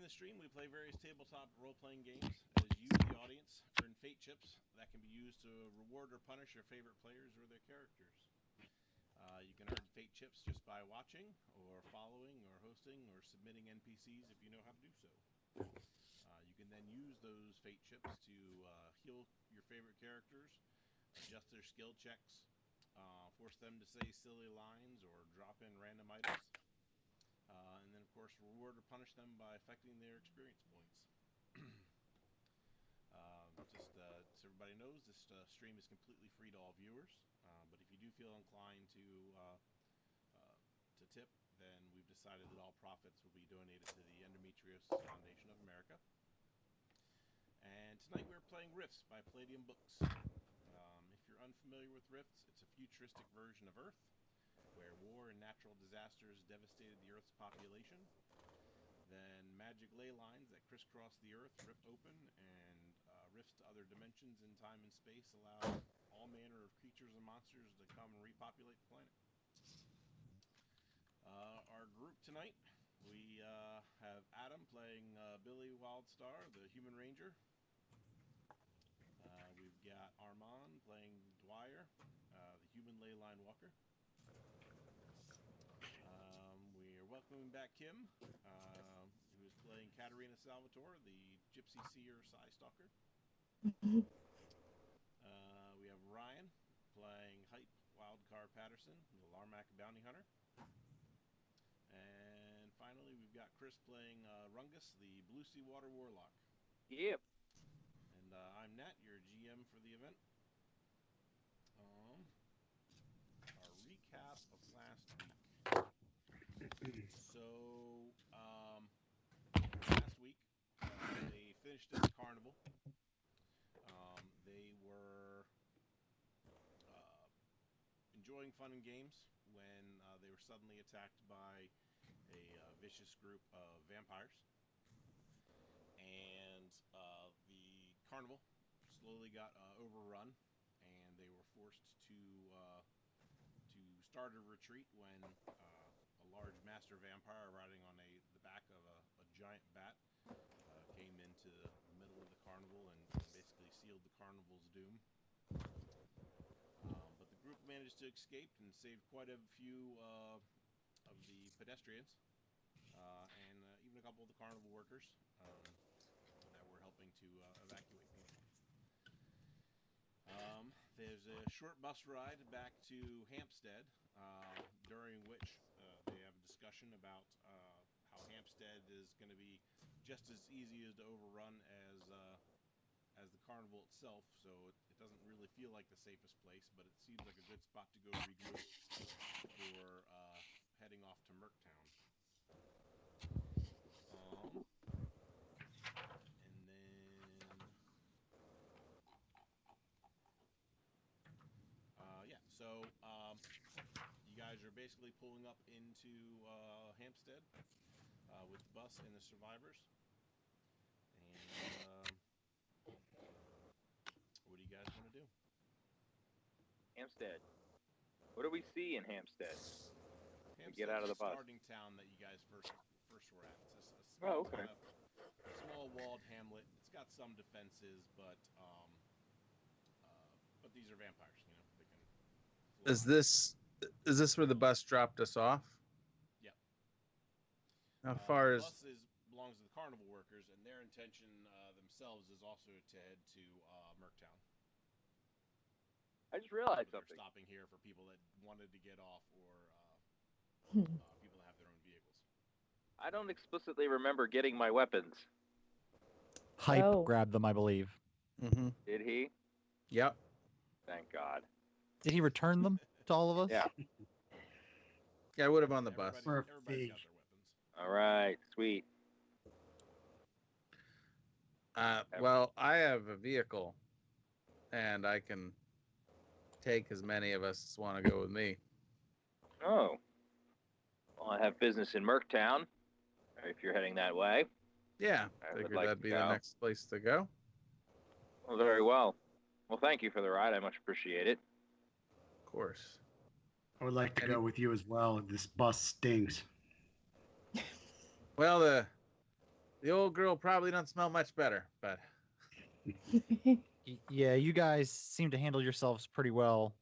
this stream, we play various tabletop role-playing games. As you, the audience, earn fate chips that can be used to reward or punish your favorite players or their characters. You can earn fate chips just by watching, or following, or hosting, or submitting NPCs if you know how to do so. You can then use those fate chips to heal your favorite characters, adjust their skill checks, force them to say silly lines, or drop in random items. And then, of course, reward or punish them by affecting their experience points. So everybody knows, this stream is completely free to all viewers. But if you do feel inclined to tip, then we've decided that all profits will be donated to the Endometriosis Foundation of America. And tonight we're playing Rifts by Palladium Books. If you're unfamiliar with Rifts, it's a futuristic version of Earth, where war and natural disasters devastated the Earth's population. Then magic ley lines that crisscross the Earth rip open, and rifts to other dimensions in time and space allow all manner of creatures and monsters to come and repopulate the planet. Our group tonight, we have Adam playing Billy Wildstar, the Human Ranger. We've got Armand playing Dwyer, the Human Leyline Walker. We are welcoming back Kim, who is playing Katerina Salvatore, the Gypsy Seer Psy Stalker. We have Ryan playing Hype Wildcard Patterson, the Larmac Bounty Hunter. And finally, we've got Chris playing Rungus, the Blue Sea Water Warlock. Yep. And I'm Nat, your GM for the event. Our recap of last week. So, last week, they finished at the carnival. They were enjoying fun and games when they were suddenly attacked by a vicious group of vampires. And the carnival slowly got overrun, and they were forced to start a retreat when a large master vampire riding on the back of a giant bat came into the middle of the carnival and basically sealed the carnival's doom. But the group managed to escape and saved quite a few of the pedestrians and even a couple of the carnival workers that were helping to evacuate people. There's a short bus ride back to Hampstead, during which they have a discussion about how Hampstead is going to be just as easy as to overrun as the carnival itself, so it doesn't really feel like the safest place, but it seems like a good spot to go regroup before heading off to MercTown. And then so you guys are basically pulling up into Hampstead with the bus and the survivors. And what do you guys want to do? Hampstead. What do we see in Hampstead? Hampstead's get out of the bus. Starting town that you guys first were at. It's a small, okay. kind of small walled hamlet. It's got some defenses, but these are vampires. You know, they can fly. Is this where the bus dropped us off? Yep. How far the bus belongs to the carnival workers, and their intention themselves is also to head to MercTown. I just realized something. They're stopping here for people that wanted to get off, or people that have their own vehicles. I don't explicitly remember getting my weapons. Hype grabbed them, I believe. Mm-hmm. Did he? Yep. Thank God. Did he return them to all of us? Yeah. Yeah, I would have on the bus. Everybody's got their weapons. All right, sweet. Well, I have a vehicle, and I can take as many of us as want to go with me. Oh. Well, I have business in MercTown, if you're heading that way. Yeah, I figured would like that'd to be go. the next place to go. Well, very well. Well, thank you for the ride. I much appreciate it. Of course. I would like to go with you as well. This bus stinks. Well, The old girl probably doesn't smell much better, but Yeah, you guys seem to handle yourselves pretty well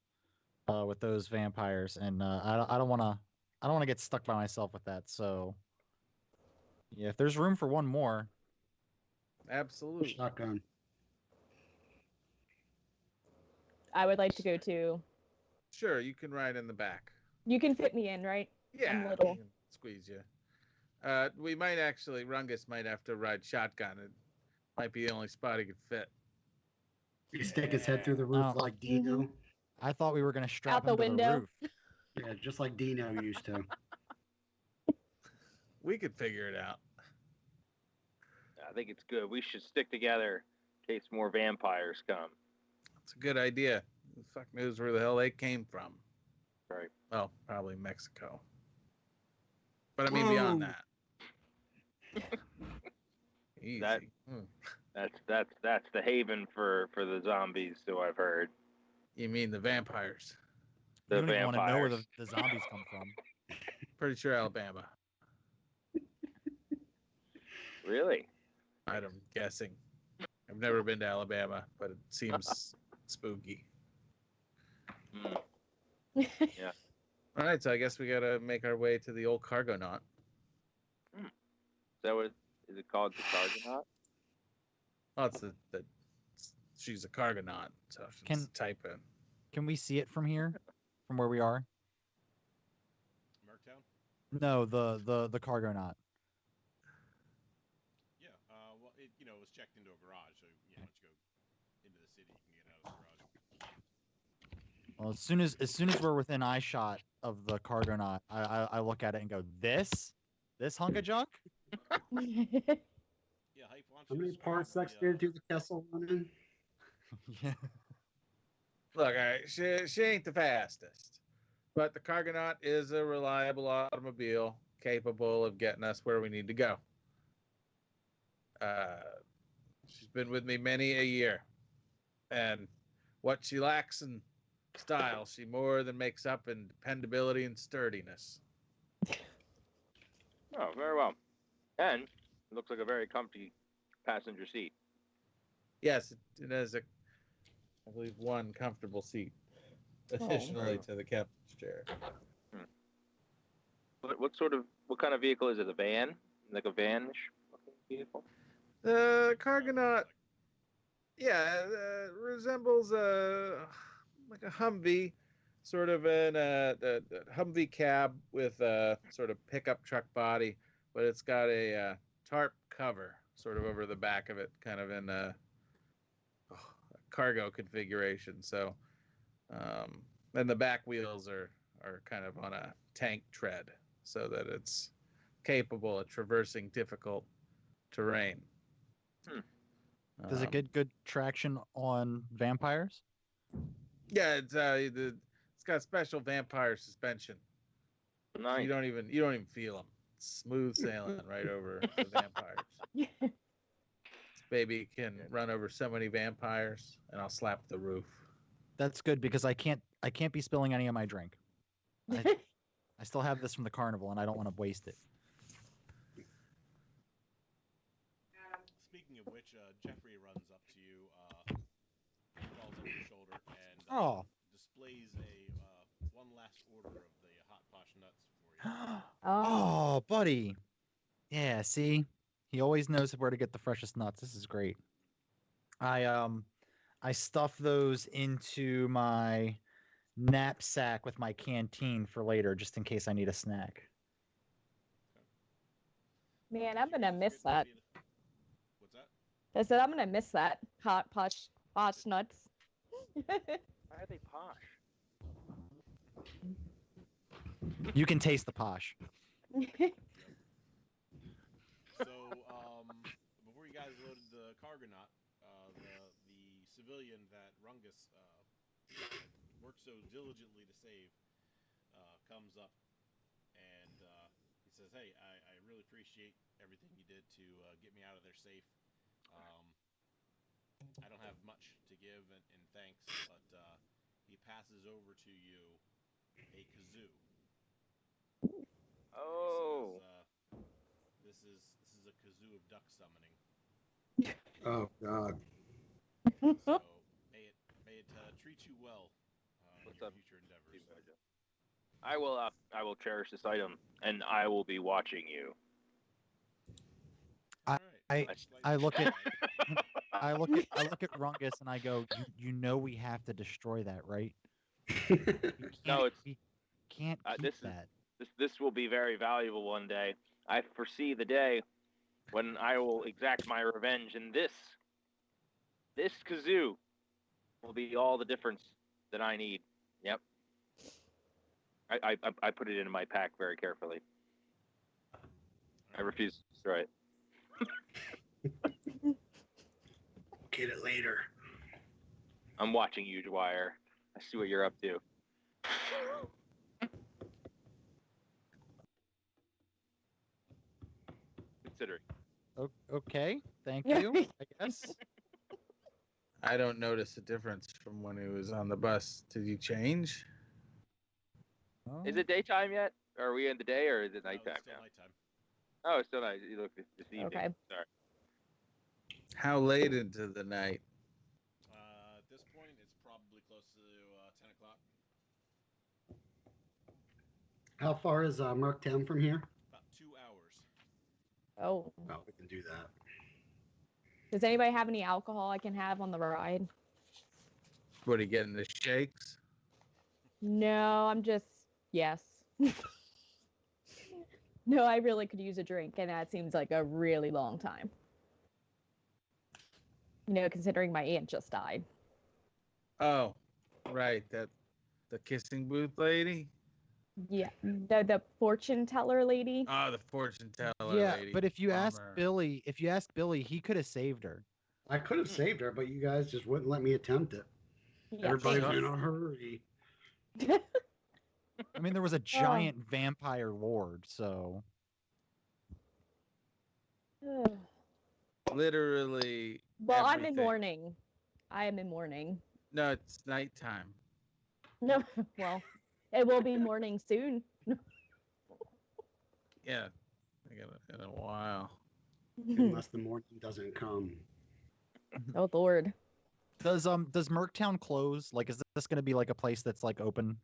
with those vampires, and I don't want to get stuck by myself with that. So yeah, if there's room for one more, absolutely. Shotgun. I would like to go too. Sure, you can ride in the back. You can fit me in, right? Yeah, I'm little. we can squeeze you. We might actually, Rungus might have to ride shotgun. It might be the only spot he could fit. You stick his head through the roof Oh. like Dino. I thought we were gonna strap Out the him to window. the roof. Yeah, just like Dino used to. We could figure it out. I think it's good. We should stick together in case more vampires come. It's a good idea. Who the fuck knows where the hell they came from? Right. Oh, probably Mexico. But I mean beyond Whoa. that. Easy. That- That's the haven for the zombies, so I've heard. You mean the vampires? The You don't even want to know where vampires. the zombies come from. Pretty sure Alabama. Really? I'm guessing. I've never been to Alabama, but it seems spooky. Mm. All right, so I guess we gotta make our way to the old cargo knot. Is that what is it called? The Cargonaut? Oh, it's the she's a cargo knot, so Can- type in. Can we see it from here, from where we are? MercTown? No, the cargo knot. Yeah. Well, it was checked into a garage, so once you go into the city, you can get out of the garage. Well, as soon as we're within eye shot of the cargo knot, I look at it and go, this hunk of junk? Yeah, Hype, why don't How you many describe parsecs the, did the Kessel run in? Yeah. Look, all right, she ain't the fastest, but the Cargonaut is a reliable automobile capable of getting us where we need to go. She's been with me many a year, and what she lacks in style, she more than makes up in dependability and sturdiness. Oh, very well. And it looks like a very comfy passenger seat. Yes, it has I believe, one comfortable seat, additionally to the captain's chair. What kind of vehicle is it? A van? Like a vanish looking vehicle? The Cargonaut, yeah, resembles like a Humvee, sort of a Humvee cab with a sort of pickup truck body, but it's got a tarp cover sort of over the back of it, kind of in a cargo configuration. So, and the back wheels are kind of on a tank tread, so that it's capable of traversing difficult terrain. Does it get good traction on vampires? Yeah, it's got special vampire suspension. Nice. You don't even feel them. It's smooth sailing right over the vampires. This baby can run over so many vampires, and I'll slap the roof. That's good because I can't be spilling any of my drink. I still have this from the carnival, and I don't want to waste it. Speaking of which, Jeffrey runs up to you, crawls over your shoulder, and displays one last order of the hot posh nuts for you. Oh, buddy. Yeah, see? He always knows where to get the freshest nuts. This is great. I stuff those into my knapsack with my canteen for later, just in case I need a snack. Man, I'm gonna miss that. What's that? I said I'm gonna miss that hot posh nuts. Why are they posh? You can taste the posh. So, before you guys loaded the Cargonaut, the civilian that Rungus worked so diligently to save comes up and he says, "Hey, I really appreciate everything you did to get me out of there safe. I don't have much to give in thanks, but he passes over to you a kazoo. Oh. He says, this is a kazoo zoo of duck summoning. Oh God. So may it treat you well in What's your up, future endeavors. I will cherish this item, and I will be watching you. All right. I Slightly look at terrified. I look at Rungus and I go, you know we have to destroy that, right? No, We can't keep this is that. this will be very valuable one day. I foresee the day when I will exact my revenge, and this kazoo will be all the difference that I need. Yep. I put it in my pack very carefully. I refuse to destroy it. Get it later. I'm watching you, Dwyer. I see what you're up to. Considering. Okay, thank you. I guess. I don't notice a difference from when he was on the bus. Did you change? Is it daytime yet? Or are we in the day, or is it No, nighttime it's still now? nighttime. Oh, it's still night. You look this evening. Okay. Sorry. How late into the night? At this point, it's probably close to 10 o'clock. How far is MercTown from here? About 2 hours. Oh. Oh, we can do that. Does anybody have any alcohol I can have on the ride? What are you getting, the shakes? No, I'm just yes. No, I really could use a drink, and that seems like a really long time. You know, considering my aunt just died. Oh, right. The kissing booth lady? Yeah, the fortune teller lady. Oh, the fortune teller Yeah, lady. but if you ask Bummer. Billy, he could have saved her. I could have saved her, but you guys just wouldn't let me attempt it. Yeah, Everybody's thanks. in a hurry. I mean, there was a giant vampire lord, so Literally. Well, I'm in everything. mourning. I am in mourning. No, it's nighttime. No, well, it will be morning soon. Yeah, in a while. Unless the morning doesn't come. Oh Lord. does MercTown close? Like, is this going to be like a place that's like open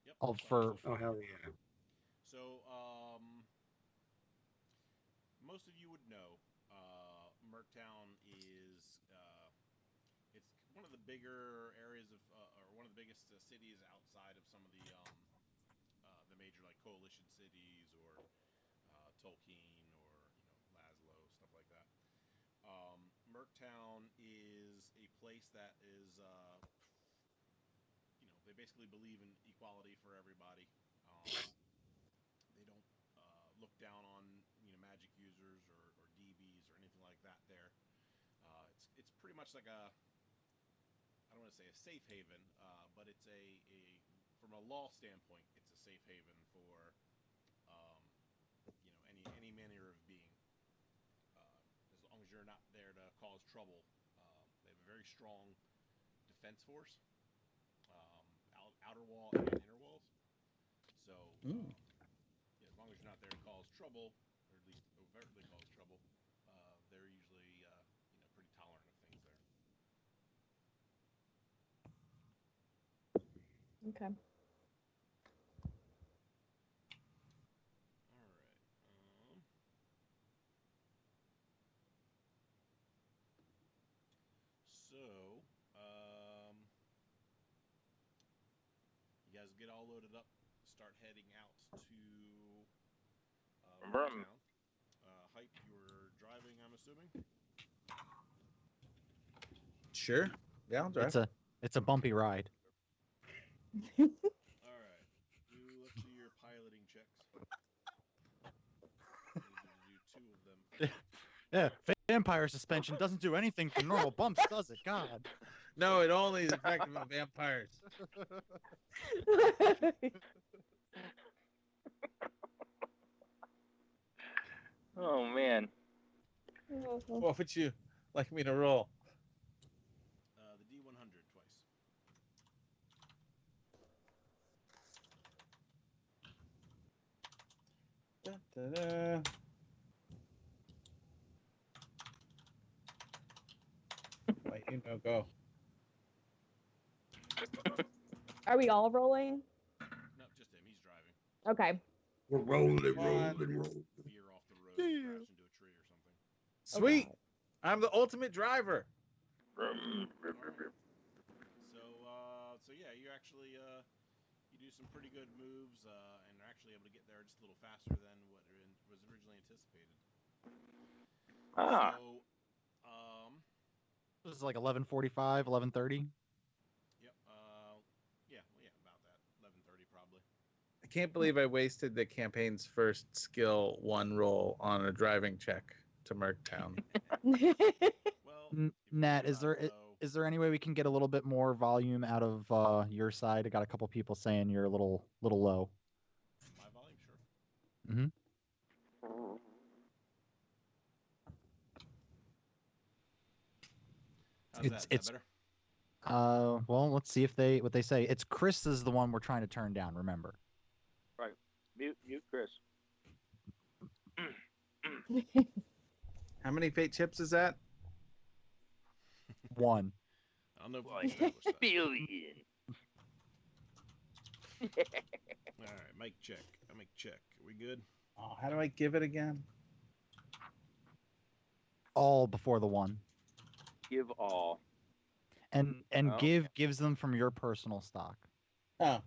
Yep. for? Oh hell yeah. So, most of you would know, MercTown is it's one of the bigger areas of, or one of the biggest cities outside of some of the major like coalition cities or Tolkien or Laszlo, stuff like that. MercTown is a place that is they basically believe in equality for everybody. They don't look down on magic users or DBs or anything like that. There, it's pretty much like I don't want to say a safe haven, but it's a from a law standpoint, it's a safe haven for any manner of being. As long as you're not there to cause trouble, they have a very strong defense force, outer wall and inner walls. So as long as you're not there to cause trouble, or at least overtly cause trouble, they're usually pretty tolerant of things there. Okay. All right. So, you guys get all loaded up, start heading out to MercTown. Hype, you were driving, I'm assuming? Sure. Yeah, I'll drive. It's a bumpy ride. All right. Let's do your piloting checks. I need you to do 2 of them. Yeah, vampire suspension doesn't do anything for normal bumps, does it? God. No, it only is effective on vampires. Oh man. What would you like me to roll? The D100 twice. Da-da-da. Go. Are we all rolling? No, just him. He's driving. Okay. We're rolling, Come on. rolling. Veer off the road, and crash into a tree or something. Sweet. God. I'm the ultimate driver. So yeah, you actually you do some pretty good moves, and are actually able to get there just a little faster than what was originally anticipated. Ah. So, This is like 11:45, 11:30. yep, yeah, about that, 11:30 probably. I can't believe I wasted the campaign's first skill 1 roll on a driving check to MercTown. Well, if you Nat, think is about there it, though, is there any way we can get a little bit more volume out of your side? I got a couple people saying you're a little low. my volume, sure. Mm-hmm. How's that? Is that better? Well, let's see what they say. It's Chris is the one we're trying to turn down. Remember. Right. Mute Chris. How many fate chips is that? 1. I don't know if we established that. Billion. All right, mic check. Mic check. Are we good? Oh, how do I give it again? All before the 1. Give all. And Oh. gives them from your personal stock. Oh.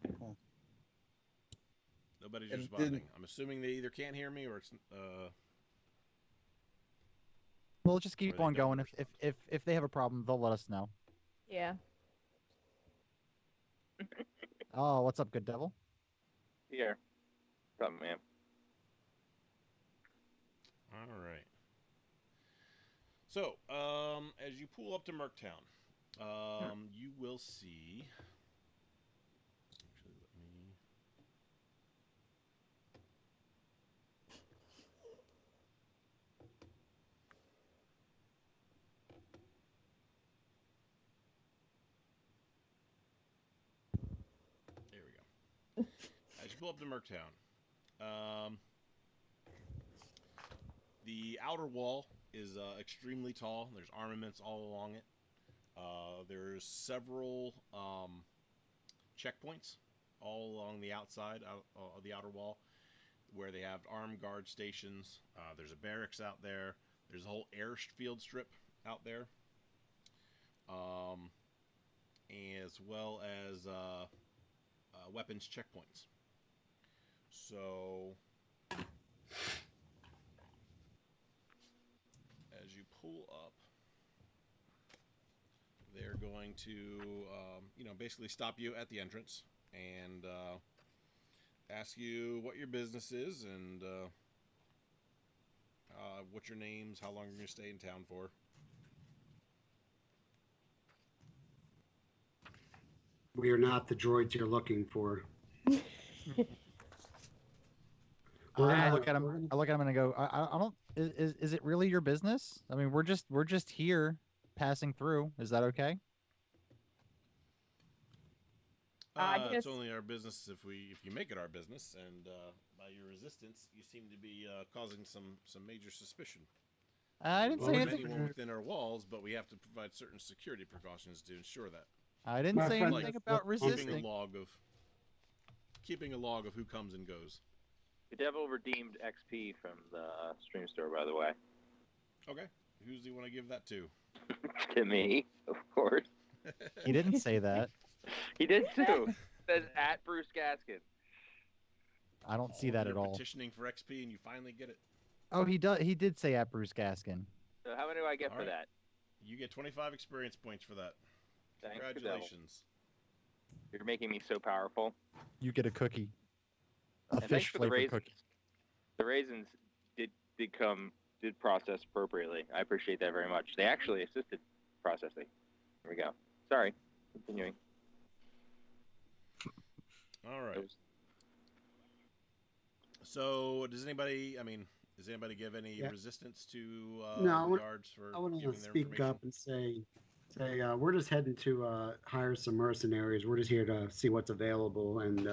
Nobody's And responding. didn't- I'm assuming they either can't hear me or it's We'll just Or keep they on don't going. If they have a problem, they'll let us know. Yeah. Oh, what's up, good devil? Here. Something, man. all right. So, as you pull up to MercTown, you will see. Actually, let me. There we go. As you pull up to MercTown, the outer wall is extremely tall. There's armaments all along it. There's several checkpoints all along the outside of the outer wall where they have armed guard stations. There's a barracks out there. There's a whole airfield strip out there, as well as weapons checkpoints. So, as you pull up, they're going to, basically stop you at the entrance and ask you what your business is and what your name's, how long you're going to stay in town for. We are not the droids you're looking for. I look at him. I look at him and I go, I don't. Is it really your business? I mean, we're just here, passing through. Is that okay? It's only our business if you make it our business, and by your resistance, you seem to be causing some major suspicion. I didn't say Welcome anything. anyone within our walls, but we have to provide certain security precautions to ensure that. I didn't My say friend, anything that's about what- resisting. Keeping a log of who comes and goes. The devil redeemed XP from the stream store, by the way. Okay, who do you want to give that to? To me, of course. He didn't say that. He did too. Says at Bruce Gaskin. I don't see that You're at all. petitioning for XP and you finally get it. Oh, he does. He did say at Bruce Gaskin. So how many do I get All for right. that? You get 25 experience points for that. Thanks, Congratulations. You're making me so powerful. You get a cookie. A And thanks fish for the flavored raisins. cookie. The raisins did process appropriately. I appreciate that very much. They actually assisted processing. There we go. Sorry. Continuing. All right. So, does anybody give any resistance to the guards for I want giving to their speak information? up and say, we're just heading to hire some mercenaries. We're just here to see what's available and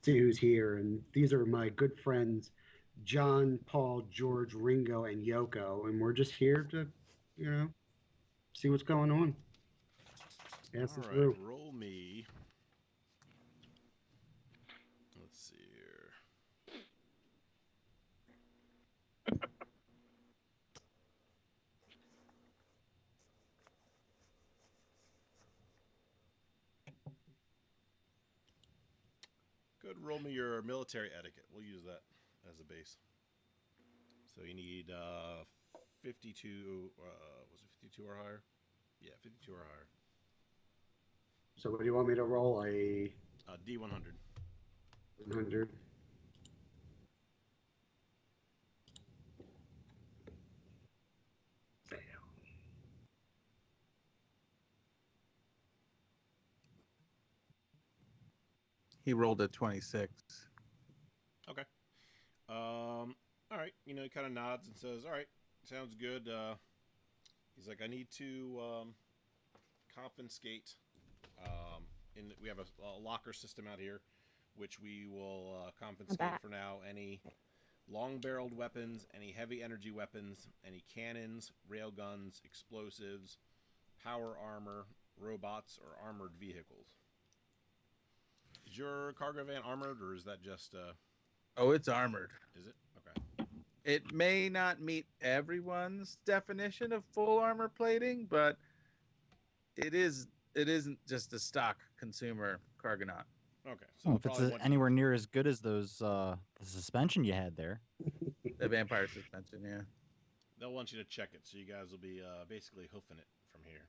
see who's here. And these are my good friends, John, Paul, George, Ringo, and Yoko. And we're just here to, see what's going on. Pass All it right, through. roll me. Let's see here. Good. Roll me your military etiquette. We'll use that as a base. So you need 52. Was it 52 or higher? Yeah, 52 or higher. So what do you want me to roll? A D100. 100. He rolled a 26. Okay. All right. You know, he kind of nods and says, "All right, sounds good." He's like, "I need to confiscate. We have a locker system out here, which we will confiscate back. for now. Any long-barreled weapons, any heavy energy weapons, any cannons, railguns, explosives, power armor, robots, or armored vehicles." Is your cargo van armored, or is that just? Oh, it's armored. Is it? Okay. It may not meet everyone's definition of full armor plating, but it isn't just a stock consumer Cargonaut. Okay. So Well, they'll if it's probably want you anywhere near as good as those the suspension you had there. The vampire suspension, yeah. they'll want you to check it, so you guys will be basically hoofing it from here.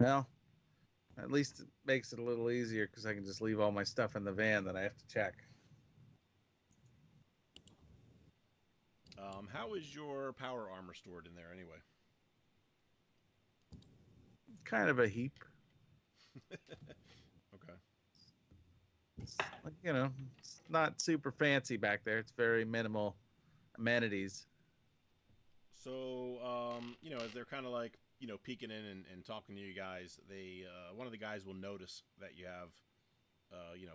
Well, at least it makes it a little easier because I can just leave all my stuff in the van that I have to check. How is your power armor stored in there anyway? Kind of a heap. Okay. It's like, it's not super fancy back there. It's very minimal amenities. So, as they're kind of like, peeking in and talking to you guys, they one of the guys will notice that you have,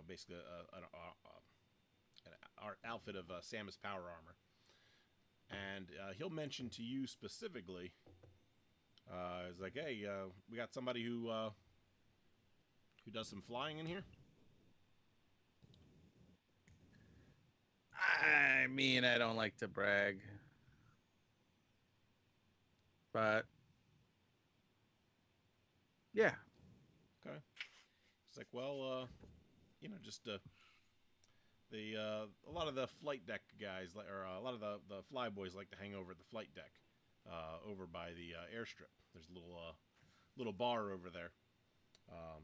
basically an outfit of Samus power armor, and he'll mention to you specifically. He's like, "Hey, we got somebody who does some flying in here." I mean, I don't like to brag, but yeah. Okay. It's like, well, just a lot of the flight deck guys, or a lot of the fly boys like to hang over at the flight deck, over by the airstrip. There's a little bar over there.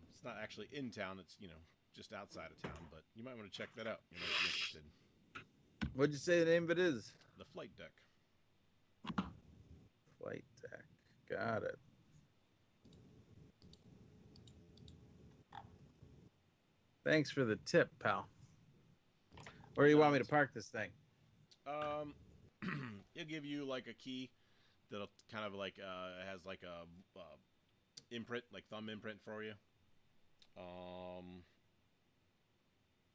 It's not actually in town. It's just outside of town, but you might want to check that out. You might be interested. What'd you say the name of it is? The flight deck. Flight deck. Got it. Thanks for the tip, pal. Where do you want me to park this thing? It'll give you like a key that'll kind of like has like a imprint, like thumb imprint for you.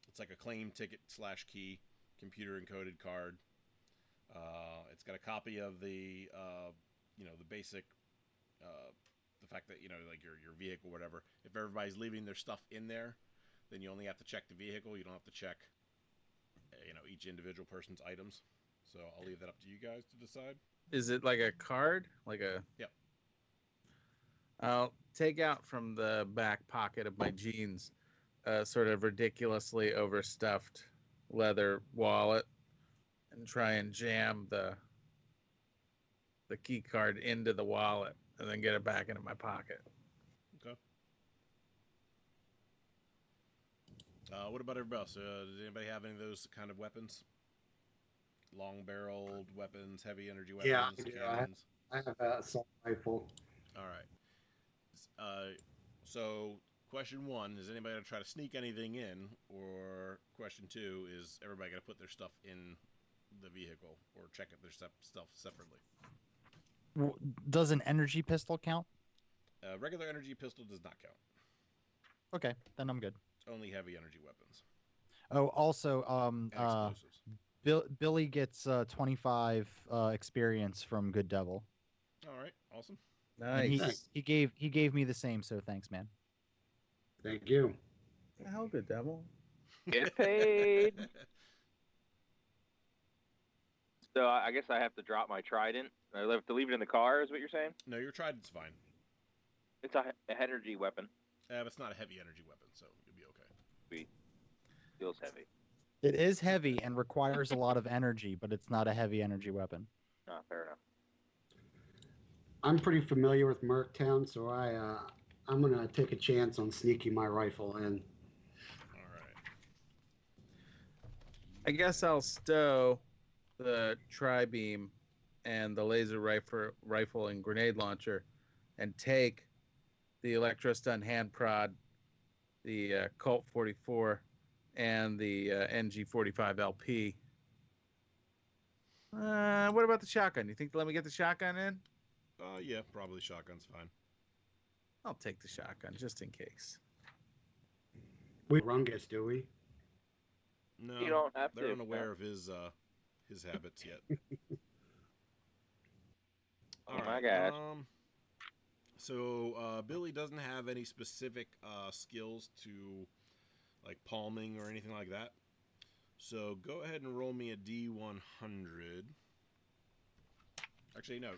It's like a claim ticket / key, computer encoded card. It's got a copy of the basic, the fact that like your vehicle, whatever. If everybody's leaving their stuff in there, then you only have to check the vehicle. You don't have to check, each individual person's items. So I'll leave that up to you guys to decide. Is it like a card? Like a? Yep. I'll take out from the back pocket of my jeans a sort of ridiculously overstuffed leather wallet and try and jam the key card into the wallet and then get it back into my pocket. Okay. What about everybody else? Does anybody have any of those kind of weapons? Long-barreled weapons, heavy energy weapons, Yeah, I do. cannons. I have a assault rifle. All right. So question one is anybody gonna try to sneak anything in, or question two is everybody gonna put their stuff in the vehicle or check if their stuff separately. Does an energy pistol count? Regular energy pistol does not count. Okay, then I'm good. It's only heavy energy weapons Oh, also, and explosives. Billy gets 25 experience from Good Devil. All right, awesome. And Nice. he gave me the same, so thanks, man. Thank you. The hell, good devil. Get paid. So I guess I have to drop my trident. I have to leave it in the car, is what you're saying? No, your trident's fine. It's a energy weapon. But it's not a heavy energy weapon, so you'll be okay. Sweet. Feels heavy. It is heavy and requires a lot of energy, but it's not a heavy energy weapon. Fair enough. I'm pretty familiar with MercTown, so I'm gonna take a chance on sneaking my rifle in. All right. I guess I'll stow the tri-beam and the laser rifle and grenade launcher and take the electrostun hand prod, the Colt 44, and the NG45 LP. What about the shotgun? You think they'll let me get the shotgun in? Yeah, probably shotgun's fine. I'll take the shotgun just in case. We Rungus, do we? No, You don't have they're to. unaware of his habits yet. Oh my gosh. So Billy doesn't have any specific skills to like palming or anything like that. So go ahead and roll me a D100. Actually, no.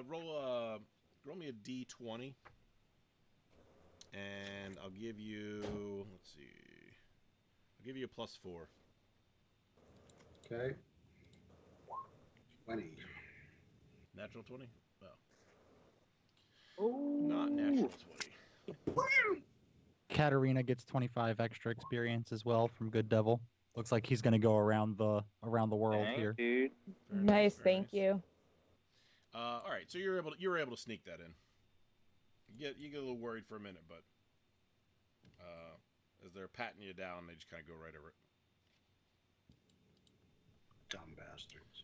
Roll me a D20, and I'll give you. Let's see. I'll give you a +4. Okay. 20. Natural 20? Ooh. Not natural 20. Katarina gets 25 extra experience as well from Good Devil. Looks like he's going to go around the world Thanks, here. dude. Very Nice, very thank you. All right, so you were able to sneak that in. You get a little worried for a minute, but as they're patting you down, they just kind of go right over it. Dumb bastards.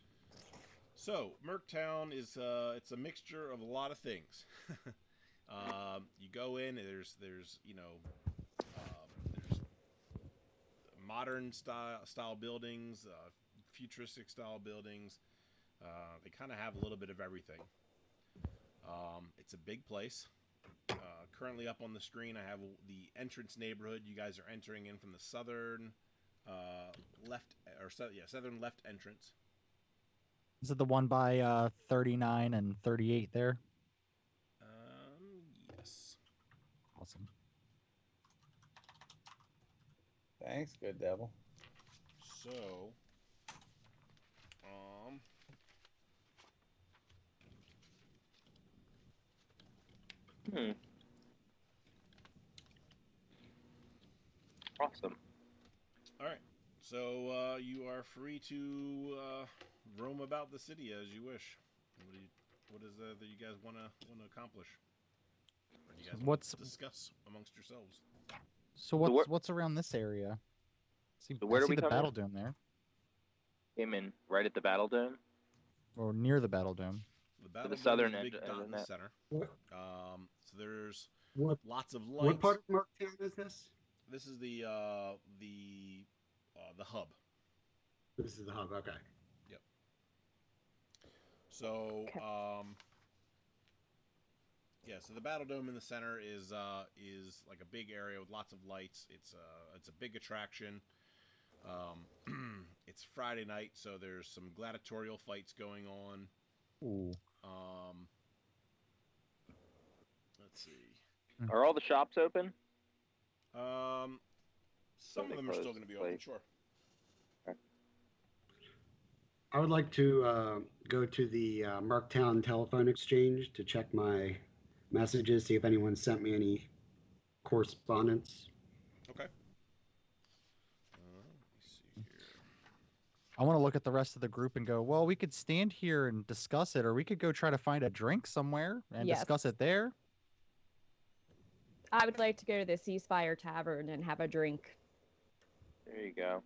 So MercTown is it's a mixture of a lot of things. You go in, there's there's modern style buildings, futuristic style buildings. They kind of have a little bit of everything. It's a big place. Currently up on the screen, I have the entrance neighborhood. You guys are entering in from the southern southern left entrance. Is it the one by 39 and 38 there? Yes. Awesome. Thanks, good devil. So, Awesome. all right. So you are free to roam about the city as you wish. What is that you guys want to accomplish? Or do you guys want to discuss amongst yourselves? So what's around this area? So where I do see we the come battle in? dome there, Came in right at the Battle Dome. or near the battle dome. The battle the dome southern is a big end dot of in the that. center. What, So there's what, lots of lights. what part of MercTown is this? This is the hub. This is the hub. Okay. Yep. So Okay. yeah, so the battle dome in the center is like a big area with lots of lights. It's a big attraction. It's Friday night, so there's some gladiatorial fights going on. Ooh. Let's see. Are all the shops open? Some of them are still going to be open, sure. I would like to go to the MercTown telephone exchange to check my messages, see if anyone sent me any correspondence. Okay. Let me see here. I want to look at the rest of the group and go, well, we could stand here and discuss it, or we could go try to find a drink somewhere and Yes. discuss it there. I would like to go to the Ceasefire Tavern and have a drink. There you go.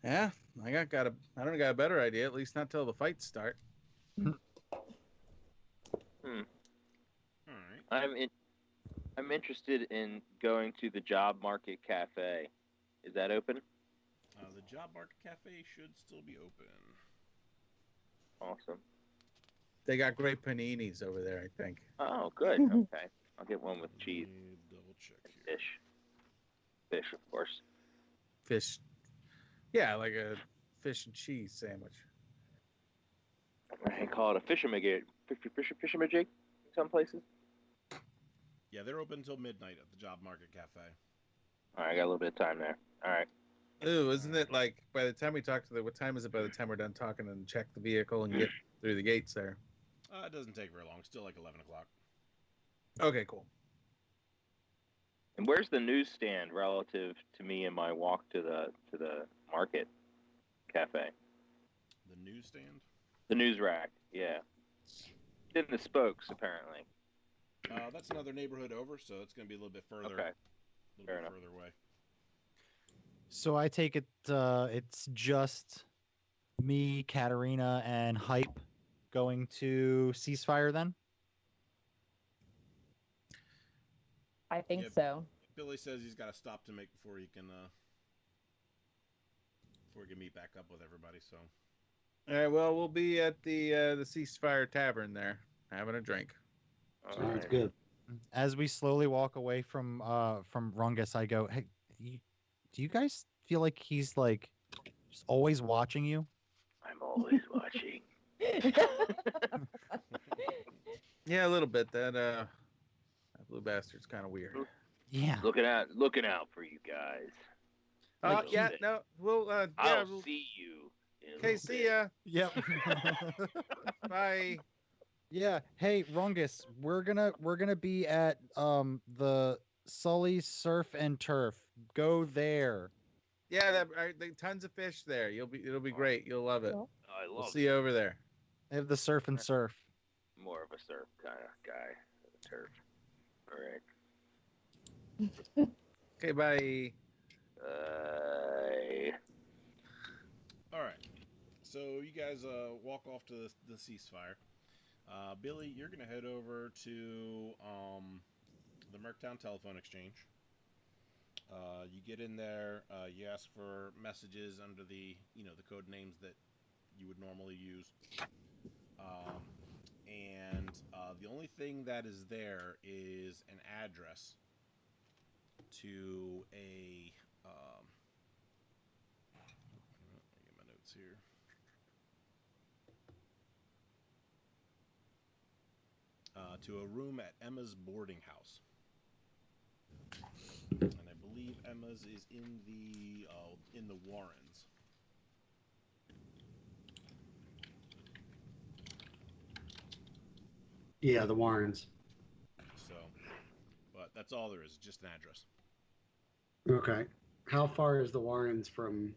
Yeah, I don't got a better idea. At least not till the fights start. All right. I'm interested in going to the Job Market Cafe. Is that open? The Job Market Cafe should still be open. Awesome. They got great paninis over there, I think. Oh, good. Okay, I'll get one with cheese Let me double check and here. fish, of course. Fish. Yeah, like a fish and cheese sandwich. I call it a fishamajig. Fishamajig in some places. Yeah, they're open until midnight at the Job Market Cafe. All right, I got a little bit of time there. All right. Ooh, isn't it like by the time we talk to the what time is it by the time we're done talking and check the vehicle and get through the gates there? It doesn't take very long. Still like 11 o'clock. Okay, cool. And where's the newsstand relative to me and my walk to the market cafe? The newsstand? The news rack, yeah. It's in the spokes, apparently. That's another neighborhood over, so it's going to be a little bit further. Okay. A little Fair bit enough. further away. So I take it it's just me, Katarina, and Hype going to Ceasefire then? I think Yeah. so. Billy says he's got to stop to make before he can meet back up with everybody. So. All right. Well, we'll be at the Ceasefire Tavern there, having a drink. All Sounds right. good. As we slowly walk away from Rungus, I go, "Hey, do you guys feel like he's like just always watching you?" I'm always watching. Yeah, a little bit. That blue bastard's kind of weird. Yeah. looking out for you guys. Like, Yeah, bit. no, we'll yeah, I'll we'll, see you. In a okay, little see bit. ya. Yep. Bye. Yeah. Hey, Rungus, we're gonna be at the Sully's Surf and Turf. Go there. Yeah, tons of fish there. It'll be great. You'll love it. Well, I We'll love see you over there. They have the surf and surf. more of a surf kind of guy. Turf. All right. Okay, bye. All right. So you guys walk off to the ceasefire. Billy, you're gonna head over to the MercTown telephone exchange. You get in there. You ask for messages under the the code names that you would normally use. And the only thing that is there is an address to a. Let me get my notes here. To a room at Emma's boarding house, and I believe Emma's is in the Warrens. Yeah, the Warrens. So, but that's all there is, just an address. Okay. How far is the Warrens from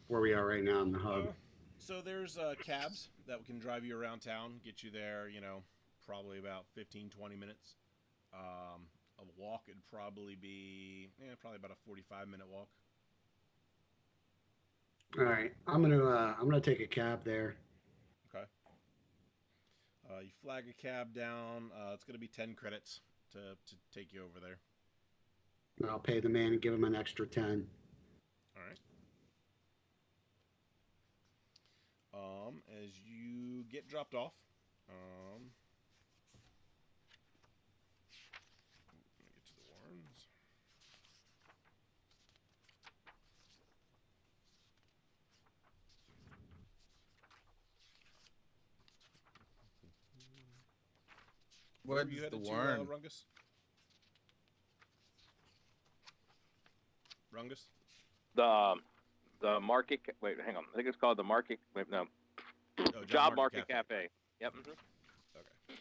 where we are right now in the hub? So there's cabs that can drive you around town, get you there, probably about 15, 20 minutes. A walk would probably be, probably about a 45-minute walk. All right. I'm gonna take a cab there. Okay. You flag a cab down. It's going to be 10 credits to take you over there. I'll pay the man and give him an extra 10. All right. As you get dropped off, let me get to the Warrens. Where were you What's the headed to, Warren? Rungus? Rungus? The market. Wait, hang on. I think it's called the market. Wait, no. Oh, Job Market Cafe. Yep. Mm-hmm. Okay.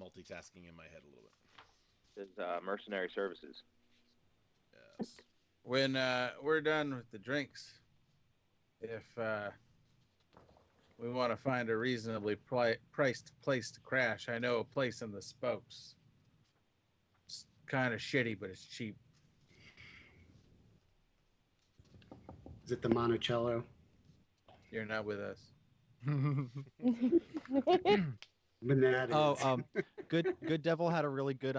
Multitasking in my head a little bit. It's mercenary services. Yes. When we're done with the drinks, if we want to find a reasonably priced place to crash, I know a place in the spokes. It's kind of shitty, but it's cheap. Is it the Monticello? You're not with us. But that is. Good Devil had a really good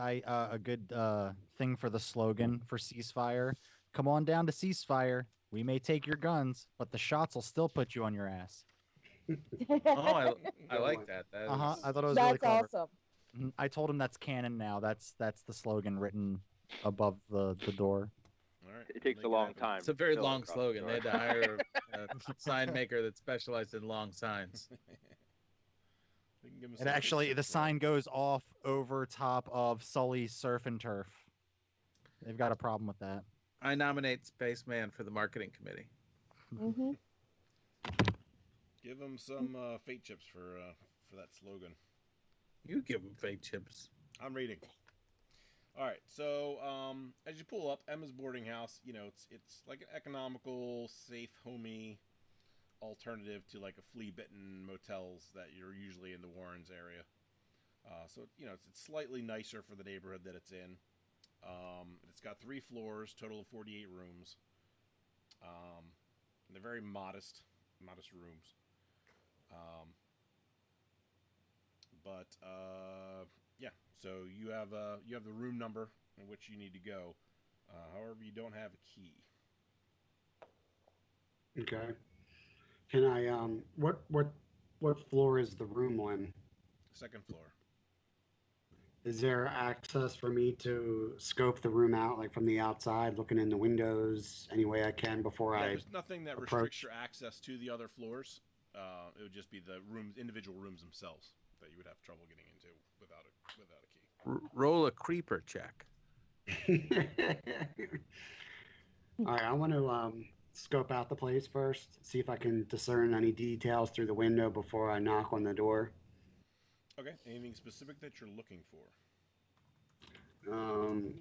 thing for the slogan for Ceasefire. Come on down to Ceasefire. We may take your guns, but the shots will still put you on your ass. Oh, I Good like one. that. That Uh-huh. is I thought it was really That's clever. awesome. I told him that's canon now. That's the slogan written above the door. All right. It we'll takes make a it long happen. time. it's a very to fill long across the slogan. They door. had to hire a sign maker that specialized in long signs. We can give him And some actually, tips the for that. sign goes off over top of Sully's Surf and Turf. They've got a problem with that. I nominate Spaceman for the marketing committee. Hmm. Give him some fate chips for that slogan. You give them fake chips. I'm reading. All right, so as you pull up Emma's boarding house, it's like an economical, safe, homey alternative to like a flea-bitten motels that you're usually in the Warrens area. So it's slightly nicer for the neighborhood that it's in. It's got 3 floors, total of 48 rooms. They're very modest rooms. Um, but yeah, so you have the room number in which you need to go. However, you don't have a key. Okay. Can I what floor is the room on? Second floor. Is there access for me to scope the room out, like from the outside, looking in the windows, any way I can before Yeah, I there's nothing that restricts approach? your access to the other floors. It would just be the individual rooms themselves that you would have trouble getting into without a key. Roll a creeper check. All right, I want to scope out the place first, see if I can discern any details through the window before I knock on the door. Okay. Anything specific that you're looking for? Um,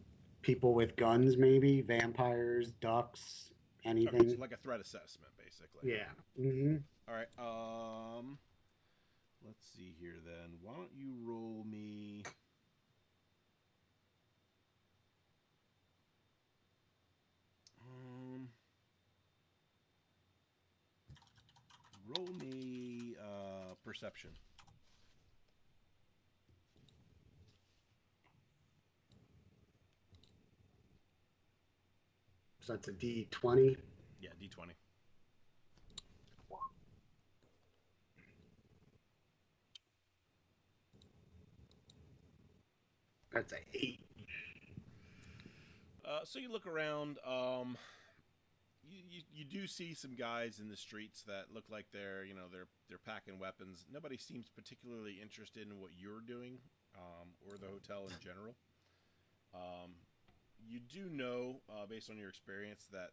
People with guns, maybe vampires, ducks, Okay, anything. so like a threat assessment, basically. Yeah. Mm-hmm. All right. Let's see here then. Why don't you roll me? Um, roll me perception. So that's a D20. Yeah, D20. That's a 8. So you look around. You do see some guys in the streets that look like they're packing weapons. Nobody seems particularly interested in what you're doing, or the hotel in general. Um, you do know, based on your experience, that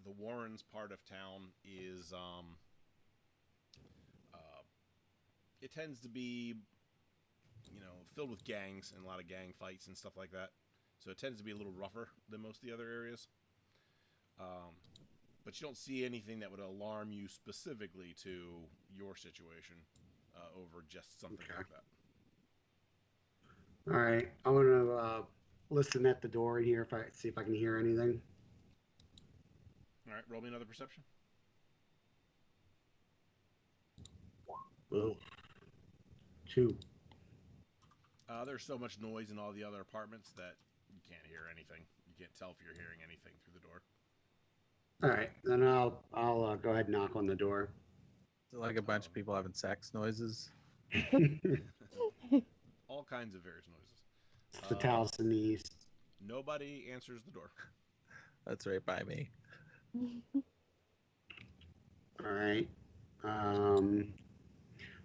the Warrens part of town is uh, it tends to be filled with gangs and a lot of gang fights and stuff like that. So it tends to be a little rougher than most of the other areas. Um, but you don't see anything that would alarm you specifically to your situation over just something Okay. like that. All right. I want to listen at the door in here if I see if I can hear anything. All right, roll me another perception. Oh, 2. There's so much noise in all the other apartments that you can't hear anything. You can't tell if you're hearing anything through the door. All right. Then I'll go ahead and knock on the door. Is it like a bunch of people having sex noises? All kinds of various noises. It's the Taliesin East. Nobody answers the door. That's right by me. All right. Then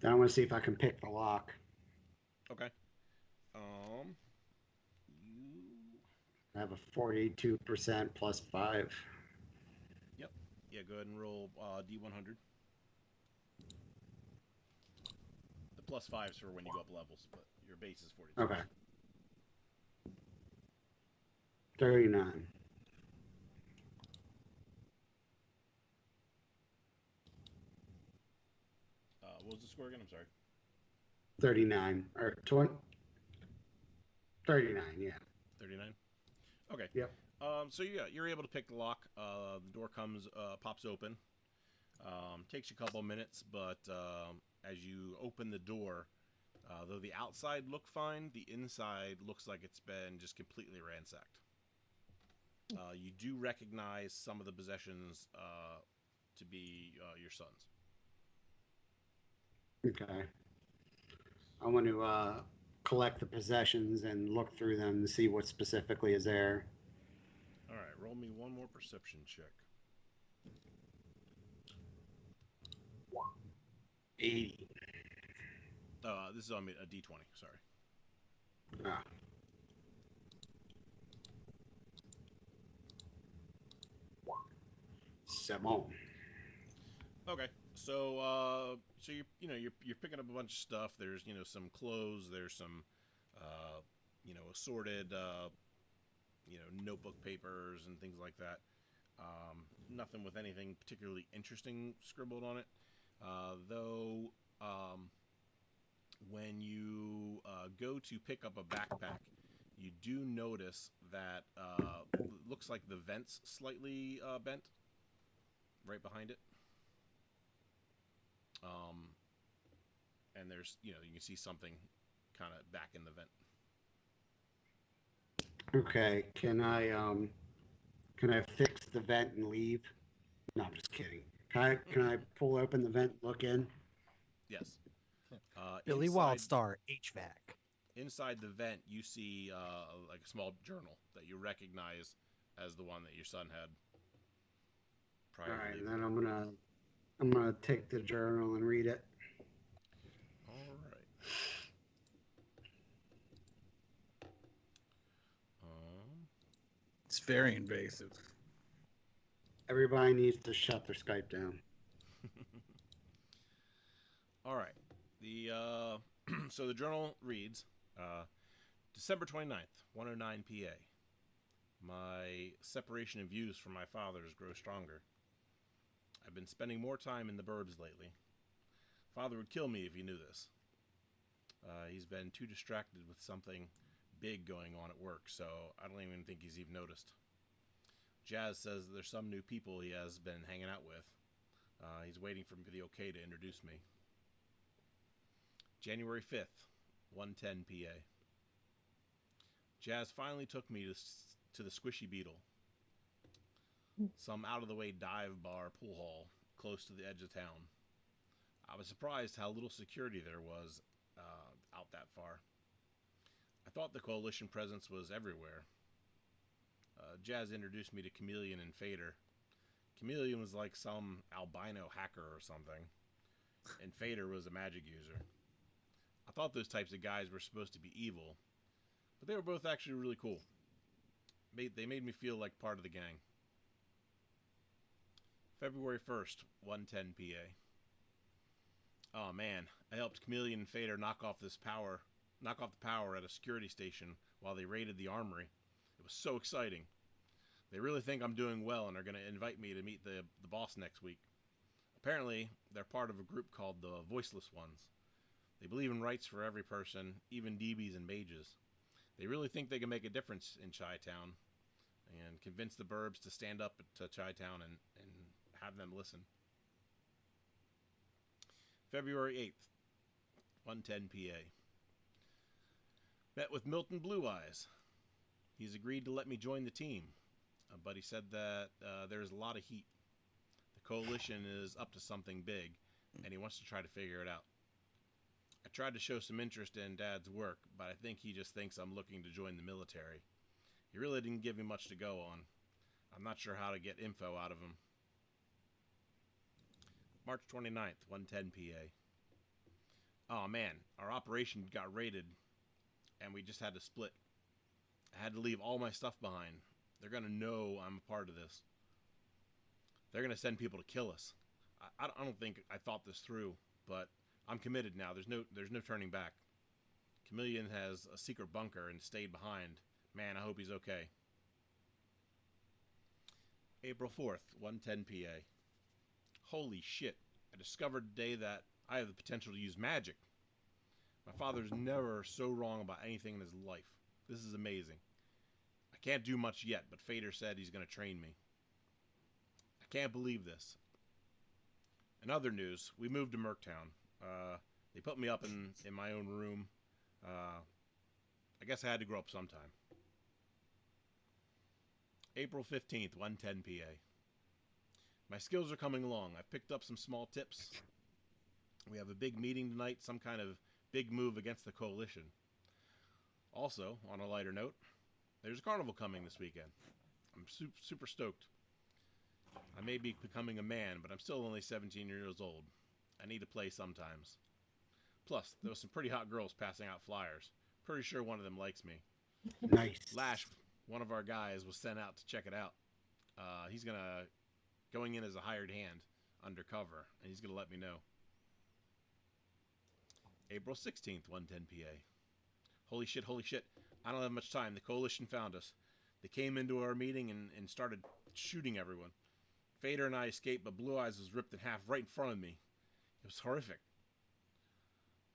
I want to see if I can pick the lock. Okay. You. I have a 42% plus 5. Yep. Yeah. Go ahead and roll D100. The plus fives for when you go up levels, but your base is 42. Okay. 39. What was the score again? I'm sorry. 39. Or 20. 39, yeah. 39. Okay. Yep. So yeah, you're able to pick the lock. The door pops open. Takes you a couple minutes, but as you open the door, though the outside look fine, the inside looks like it's been just completely ransacked. You do recognize some of the possessions to be your son's. Okay. I want to collect the possessions and look through them to see what specifically is there. All right, roll me one more perception check. 80. This is on me a D20. Sorry. Ah. C'est bon. Okay, so you're picking up a bunch of stuff. There's some clothes. There's some assorted notebook papers and things like that. Nothing with anything particularly interesting scribbled on it. Though when you go to pick up a backpack, you do notice that it looks like the vent's slightly bent right behind it. Um, and there's you can see something kind of back in the vent. Okay. Can I fix the vent and leave? No, I'm just kidding. Can I pull open the vent, look in? Yes. Billy Inside Wildstar, HVAC. inside the vent, you see like a small journal that you recognize as the one that your son had prior All to right, and leaving. then I'm gonna take the journal and read it. All right. Um, It's very invasive. Everybody needs to shut their Skype down. all right. The so the journal reads December 29th, 1:09 p.a. My separation of views from my fathers grows stronger. I've been spending more time in the burbs lately. Father would kill me if he knew this. He's been too distracted with something big going on at work, so I don't even think he's even noticed. Jazz says there's some new people he has been hanging out with. He's waiting for the okay to introduce me. January 5th, 1:10 p.a. Jazz finally took me to the Squishy Beetle, some out-of-the-way dive bar pool hall close to the edge of town. I was surprised how little security there was out that far. I thought the Coalition presence was everywhere. Jazz introduced me to Chameleon and Fader. Chameleon was like some albino hacker or something, and Fader was a magic user. I thought those types of guys were supposed to be evil, but they were both actually really cool. They made me feel like part of the gang. February 1st, 1:10 p.a. Oh man, I helped Chameleon and Fader knock off the power at a security station while they raided the armory. It was so exciting. They really think I'm doing well and are going to invite me to meet the boss next week. Apparently, they're part of a group called the Voiceless Ones. They believe in rights for every person, even DBs and mages. They really think they can make a difference in Chi-Town and convince the burbs to stand up to Chi-Town and have them listen. February 8th, 1:10 p.a. Met with Milton Blue Eyes. He's agreed to let me join the team, but he said that there's a lot of heat. The coalition is up to something big, and he wants to try to figure it out. I tried to show some interest in Dad's work, but I think he just thinks I'm looking to join the military. He really didn't give me much to go on. I'm not sure how to get info out of him. March 29th, 1:10 p.a. Oh man, our operation got raided, and we just had to split. I had to leave all my stuff behind. They're gonna know I'm a part of this. They're gonna send people to kill us. I don't think I thought this through, but I'm committed now. There's no turning back. Chameleon has a secret bunker and stayed behind. Man, I hope he's okay. April 4th, 1:10 p.a. Holy shit. I discovered today that I have the potential to use magic. My father's never so wrong about anything in his life. This is amazing. I can't do much yet, but Fader said he's going to train me. I can't believe this. In other news, we moved to MercTown. They put me up in my own room. I guess I had to grow up sometime. April 15th, 1:10 p.a. My skills are coming along. I've picked up some small tips. We have a big meeting tonight, some kind of big move against the coalition. Also, on a lighter note, there's a carnival coming this weekend. I'm super stoked. I may be becoming a man, but I'm still only 17 years old. I need to play sometimes. Plus, there was some pretty hot girls passing out flyers. Pretty sure one of them likes me. Nice. Lash, one of our guys, was sent out to check it out. He's going in as a hired hand, undercover, and he's gonna let me know. April 16th, 1:10 p.m. Holy shit, holy shit. I don't have much time. The coalition found us. They came into our meeting and started shooting everyone. Fader and I escaped, but Blue Eyes was ripped in half right in front of me. It was horrific.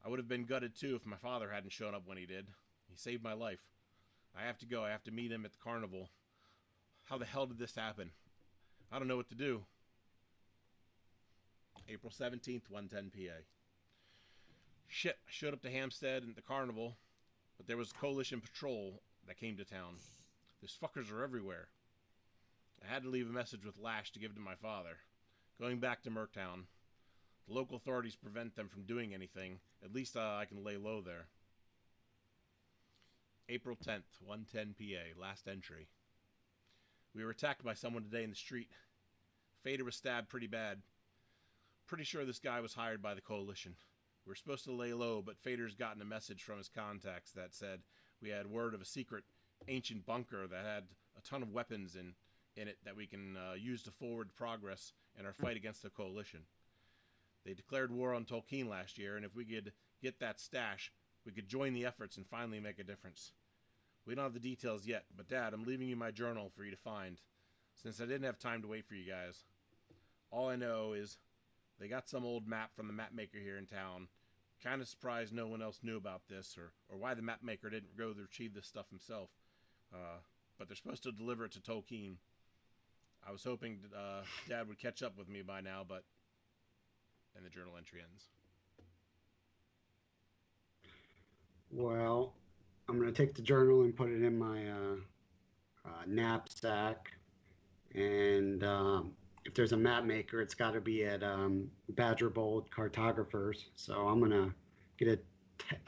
I would have been gutted too if my father hadn't shown up when he did. He saved my life. I have to go. I have to meet him at the carnival. How the hell did this happen? I don't know what to do. April 17th, 1:10 p.m. Shit, I showed up to Hampstead and the carnival, but there was a coalition patrol that came to town. These fuckers are everywhere. I had to leave a message with Lash to give to my father. Going back to MercTown. The local authorities prevent them from doing anything. At least I can lay low there. April 10th, 1:10 p.m. Last entry. We were attacked by someone today in the street. Fader was stabbed pretty bad. Pretty sure this guy was hired by the coalition. We were supposed to lay low, but Fader's gotten a message from his contacts that said we had word of a secret ancient bunker that had a ton of weapons in it that we can use to forward progress in our fight against the coalition. They declared war on Tolkien last year, and if we could get that stash, we could join the efforts and finally make a difference. We don't have the details yet, but Dad, I'm leaving you my journal for you to find, since I didn't have time to wait for you guys. All I know is they got some old map from the map maker here in town. Kind of surprised no one else knew about this, or why the map maker didn't go to retrieve this stuff himself. But they're supposed to deliver it to Tolkien. I was hoping Dad would catch up with me by now, but... And the journal entry ends. Well, I'm going to take the journal and put it in my knapsack. And if there's a map maker, it's got to be at Badger Bold Cartographers. So I'm going to get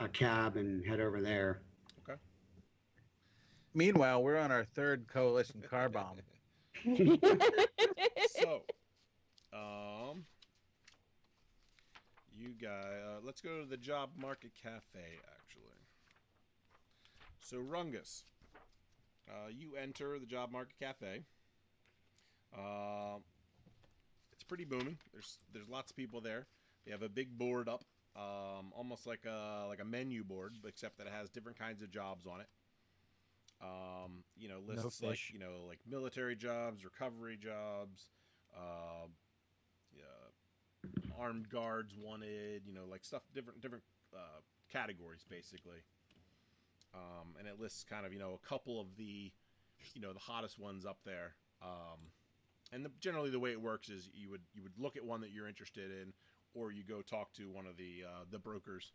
a cab and head over there. Okay. Meanwhile, we're on our third coalition car bomb. So, you guys, let's go to the Job Market Cafe, actually. So, Rungus, you enter the Job Market Cafe. It's pretty booming. There's lots of people there. They have a big board up, almost like a menu board, except that it has different kinds of jobs on it. Lists No like fish. like military jobs, recovery jobs, uh, armed guards wanted, like stuff, different categories basically. And it lists kind of a couple of the the hottest ones up there. And generally the way it works is you would look at one that you're interested in, or you go talk to one of the brokers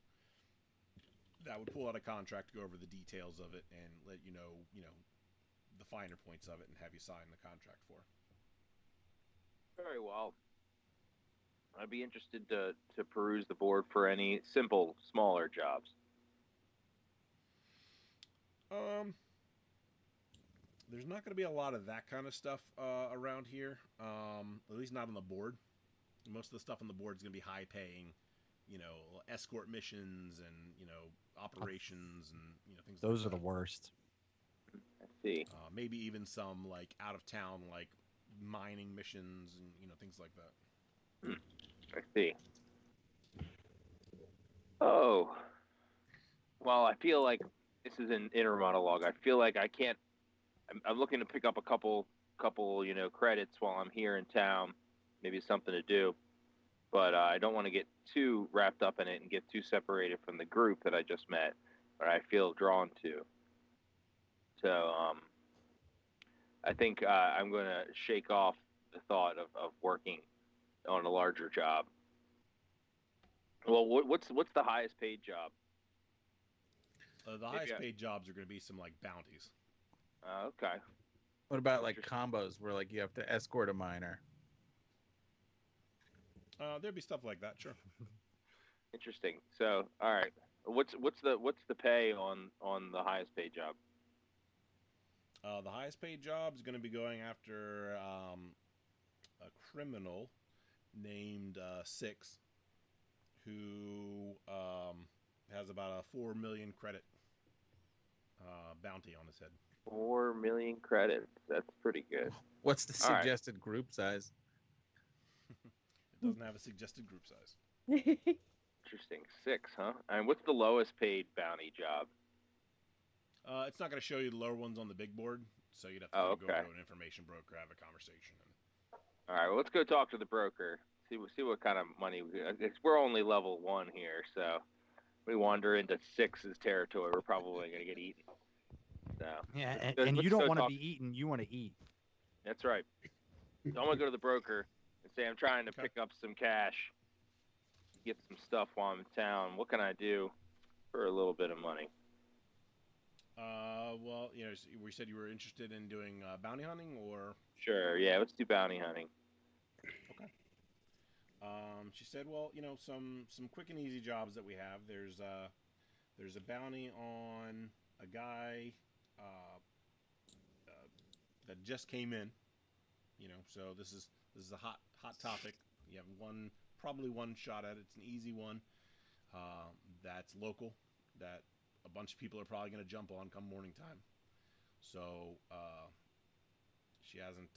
that would pull out a contract to go over the details of it and let you know the finer points of it and have you sign the contract for. Very well. I'd be interested to peruse the board for any simple, smaller jobs. There's not going to be a lot of that kind of stuff around here, at least not on the board. Most of the stuff on the board is going to be high paying, escort missions and operations and things like that. Those are the worst. I see. Maybe even some like out of town like mining missions and things like that. I see. Oh, well, I feel like this is an inner monologue. I feel like I can't. I'm looking to pick up a couple, credits while I'm here in town. Maybe something to do, but I don't want to get too wrapped up in it and get too separated from the group that I just met, or I feel drawn to. So I think I'm going to shake off the thought of working on a larger job. Well, what's the highest paid job? The highest paid jobs are going to be some like bounties. Okay. What about like combos where like you have to escort a miner? There'd be stuff like that, sure. Interesting. So, all right. What's the pay on the highest paid job? The highest paid job is going to be going after a criminal named Six, who has about a 4 million credit bounty on his head. 4 million credits. That's pretty good. What's the All right. suggested group size? It doesn't have a suggested group size. Interesting. 6, huh? And what's the lowest paid bounty job? It's not going to show you the lower ones on the big board, so you'd have to Oh, go okay. over to an information broker, have a conversation. All right. Well, let's go talk to the broker. See what kind of money we're only level 1 here, so we wander into 6's territory, we're probably going to get eaten. So Yeah, let's and you go don't want to talk- be eaten. You want to eat. That's right. So I'm gonna go to the broker and say I'm trying to Okay. pick up some cash, get some stuff while I'm in town. What can I do for a little bit of money? Well, we said you were interested in doing bounty hunting, or Sure. Yeah. Let's do bounty hunting. okay. She said, well, some quick and easy jobs that we have. There's a bounty on a guy that just came in. So this is a hot topic. You have probably one shot at it. It's an easy one. That's local. That a bunch of people are probably going to jump on come morning time. So she hasn't,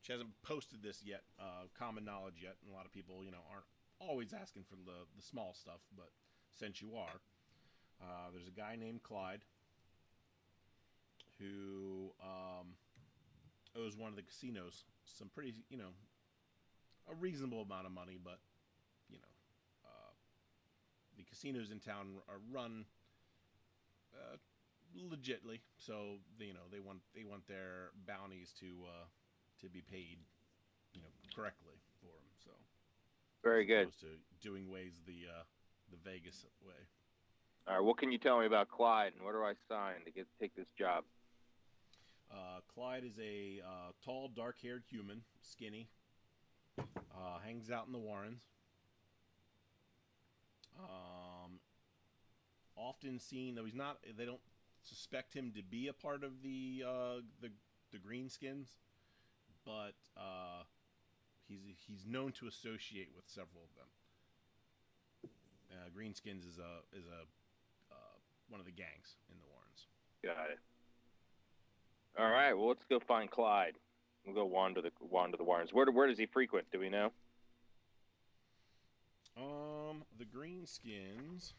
she hasn't posted this yet, common knowledge yet, and a lot of people, aren't always asking for the small stuff. But since you are, there's a guy named Clyde who owes one of the casinos some pretty, a reasonable amount of money, but you know, the casinos in town are run legitly, so they want their bounties to be paid, correctly for them. So Very as good. opposed to doing ways the Vegas way. All right. What can you tell me about Clyde, and what do I sign to take this job? Clyde is a tall, dark-haired human, skinny, hangs out in the Warrens. Often seen, though he's not. They don't suspect him to be a part of the Greenskins, but he's known to associate with several of them. Greenskins is a one of the gangs in the Warrens. Got it. All right. Well, let's go find Clyde. We'll go wander the Warrens. Where does he frequent? Do we know? The Greenskins.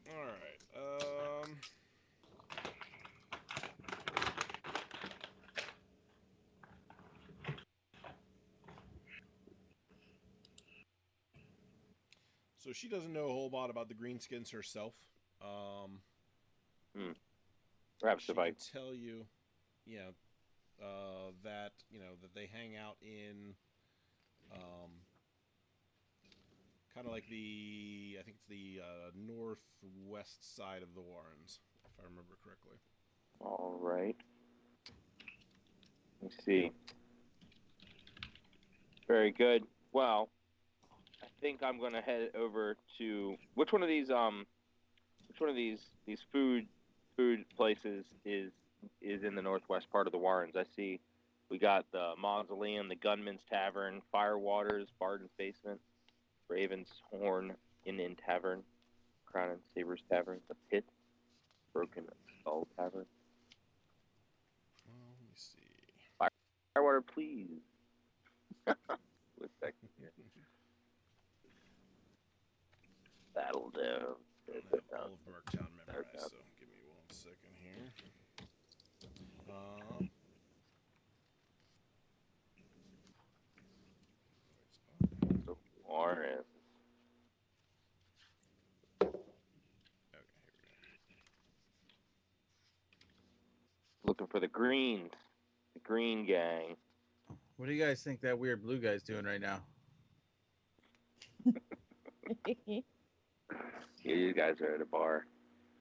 All right. So she doesn't know a whole lot about the Greenskins herself. Perhaps She if I. can tell you, yeah, that they hang out in kind of like I think it's the northwest side of the Warrens, if I remember correctly. All right. Let's see. Very good. Well, I think I'm gonna head over to which one of these food places is in the northwest part of the Warrens. I see we got the Mausoleum, the Gunman's Tavern, Firewaters, Barden's Basement, Raven's Horn Inn Tavern, Crown and Sabers Tavern, the Pit, Broken Skull Tavern. Well, let me see. Firewater, please. With second here. That'll do. I don't have all of MercTown memorized, so give me 1 second here. The Warrens. Okay, here we go. Looking for the Greens. The Green Gang. What do you guys think that weird blue guy's doing right now? Yeah, you guys are at a bar.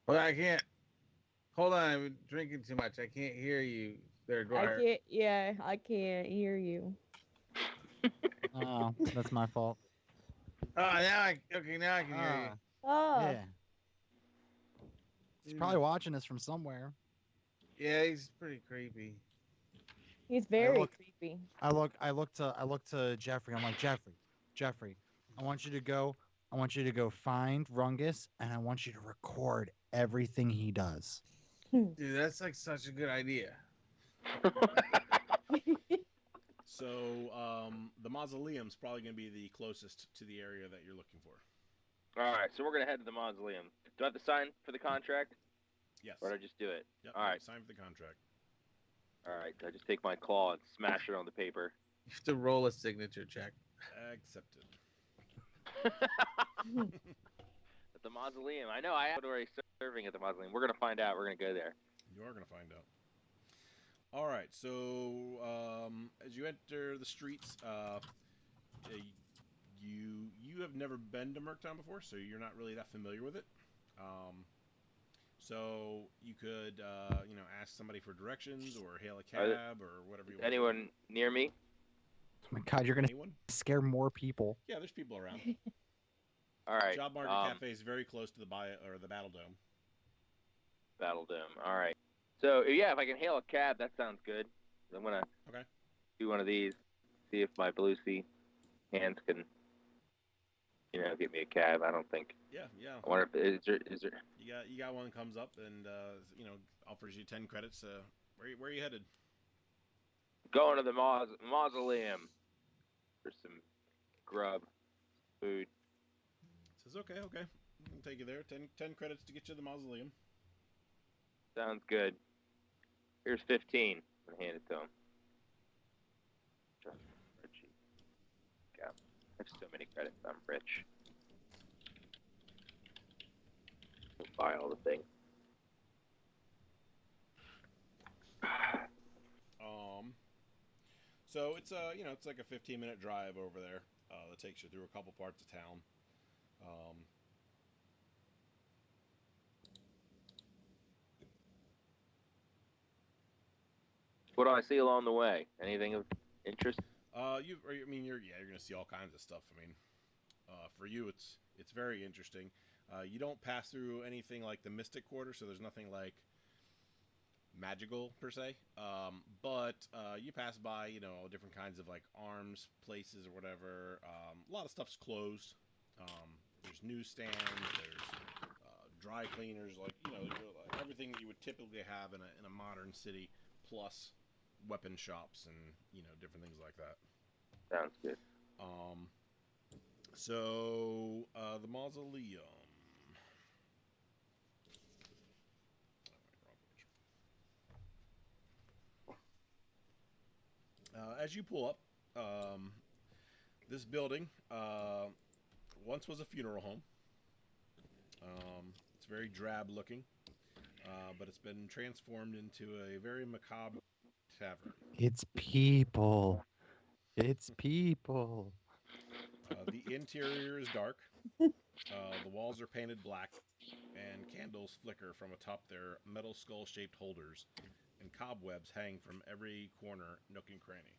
Well, I can't. Hold on, I'm drinking too much. I can't hear you there, I Dwyer. can't. Yeah, I can't hear you. Oh, that's my fault. Oh, now I can hear you. Oh, Yeah. He's probably watching us from somewhere. Yeah, he's pretty creepy. he's very look- creepy. I look to Jeffrey. I'm like, Jeffrey, I want you to go find Rungus, and I want you to record everything he does. Dude, that's like such a good idea. So the mausoleum's probably going to be the closest to the area that you're looking for. All right, so we're gonna head to the mausoleum. Do I have to sign for the contract, Yes. or do I just do it? Yep. All right. Sign for the contract. All right. I just take my claw and smash it on the paper. You have to roll a signature check. Accepted. At the mausoleum. I know. I am already serving at the mausoleum. We're gonna find out. We're gonna go there. You are going to find out. All right. So as you enter the streets, you have never been to MercTown before, so you're not really that familiar with it. So you could ask somebody for directions or hail a cab or whatever you want. Anyone near me? Oh my God, you're gonna Anyone? scare more people. Yeah, there's people around. All right. Job Market Cafe is very close to the Battle Dome. Battle Dome. All right. So yeah, if I can hail a cab, that sounds good. I'm gonna do one of these. See if my Belushi hands can, get me a cab. I don't think. Yeah. I wonder if is there. You got one comes up and offers you 10 credits. Where are you headed? Going to the mausoleum for some grub, food. Says okay. I can take you there. 10 credits to get you to the mausoleum. Sounds good. Here's 15. I'm gonna hand it to him. Yeah, I have so many credits. I'm rich. I'll buy all the things. So it's it's like a 15-minute drive over there. That takes you through a couple parts of town. What do I see along the way? Anything of interest? You're gonna see all kinds of stuff. I mean, for you, it's very interesting. You don't pass through anything like the Mystic Quarter, so there's nothing like magical per se. But you pass by, different kinds of like arms places or whatever. A lot of stuff's closed. There's newsstands. There's dry cleaners, like everything that you would typically have in a modern city, plus weapon shops and different things like that. Sounds good. So the mausoleum. As you pull up, this building once was a funeral home. It's very drab looking, but it's been transformed into a very macabre tavern. It's people. It's people. The interior is dark. The walls are painted black, and candles flicker from atop their metal skull-shaped holders, and cobwebs hang from every corner, nook, and cranny.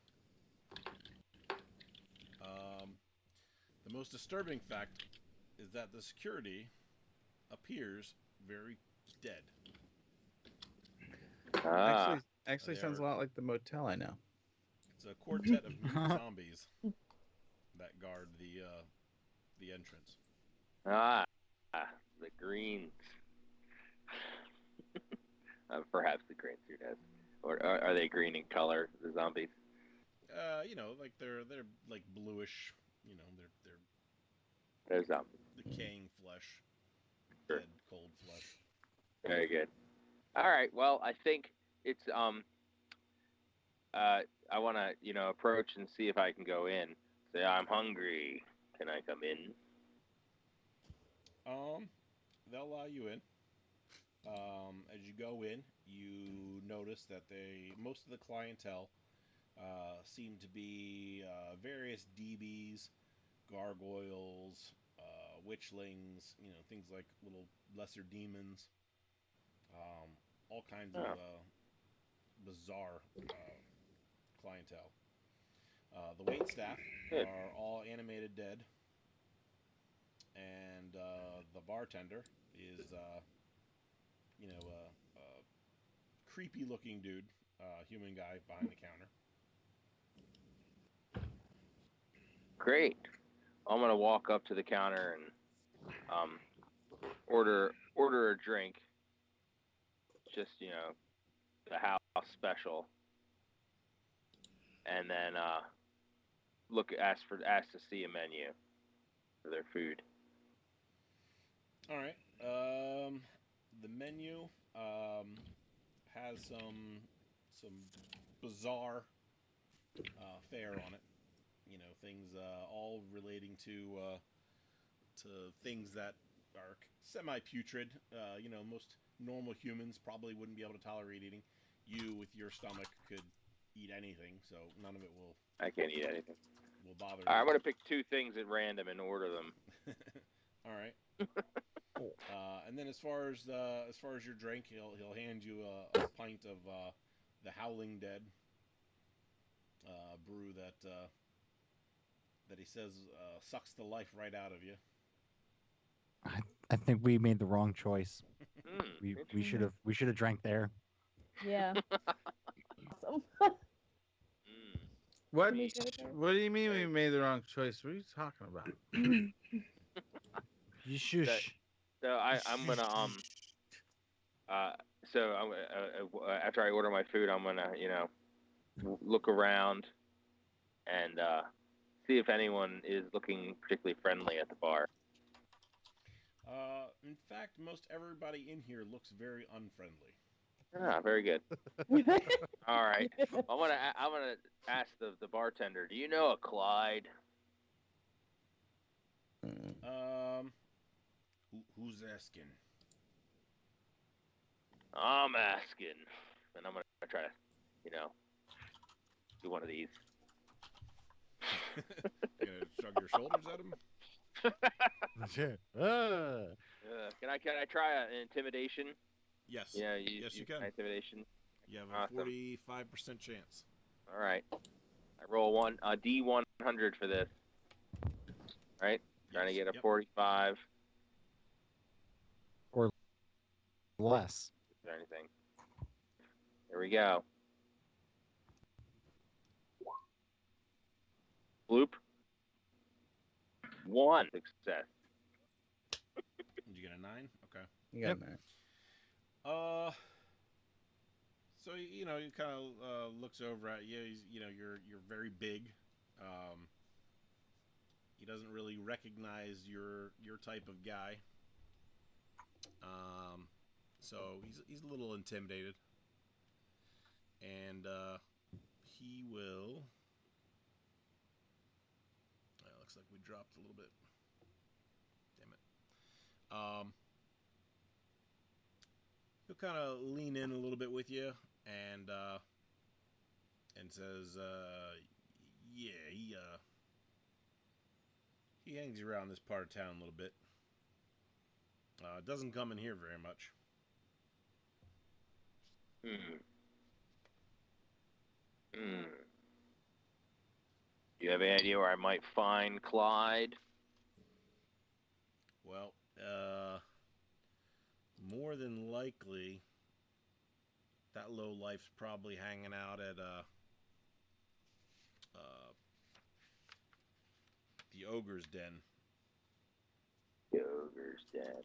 The most disturbing fact is that the security appears very dead. Actually sounds a lot like the motel I know. It's a quartet of mute zombies that guard the entrance. The greens. Perhaps the greens who knows. Or are they green in color, the zombies? Like they're like bluish. They're zombies. Decaying flesh, Sure. dead, cold flesh. Very good. All right. Well, I think it's I want to approach and see if I can go in. Say I'm hungry. Can I come in? They'll allow you in. As you go in, you notice that most of the clientele seem to be various DBs, gargoyles, witchlings, things like little lesser demons, all kinds of Oh. bizarre clientele. The wait staff Good. are all animated dead, and the bartender is, a creepy-looking dude, human guy behind the counter. Great. I'm gonna walk up to the counter and order a drink. Just the house special, and then ask to see a menu for their food. All right. The menu has some bizarre fare on it. Things all relating to things that are semi-putrid. Most normal humans probably wouldn't be able to tolerate eating. You, with your stomach, could eat anything, so none of it I can't eat anything. will bother All right, I'm you. gonna pick 2 things at random and order them. All right. And then as far as your drink, he'll hand you a pint of the Howling Dead brew that he says sucks the life right out of you. I think we made the wrong choice. We Interesting. should have drank there. Yeah. Awesome. Mm. What? Me too. What do you mean we made the wrong choice? What are you talking about? You shush. So I'm gonna after I order my food, I'm gonna look around and see if anyone is looking particularly friendly at the bar. In fact, most everybody in here looks very unfriendly. Ah, very good. All right, I'm gonna ask the bartender. Do you know a Clyde? Who's asking? I'm asking, and I'm gonna try to do one of these. You gonna shrug your shoulders at him? Can I try an intimidation? Yes. Yeah, Yes, you can. intimidation. You have a Awesome. 45% chance. All right. I roll a D100 for this. Right? Trying to get a 45. Or less. Is there anything? Here we go. Bloop. 1 success. Did you get a 9? Okay. You got that. So he kind of looks over at you. He's, you're very big. He doesn't really recognize your type of guy. So he's a little intimidated, and he will. Looks like we dropped a little bit. Damn it. He'll kind of lean in a little bit with you, and says, "Yeah, he hangs around this part of town a little bit. Doesn't come in here very much." Do you have any idea where I might find Clyde? Well, more than likely, that low life's probably hanging out at the ogre's den. The ogre's den.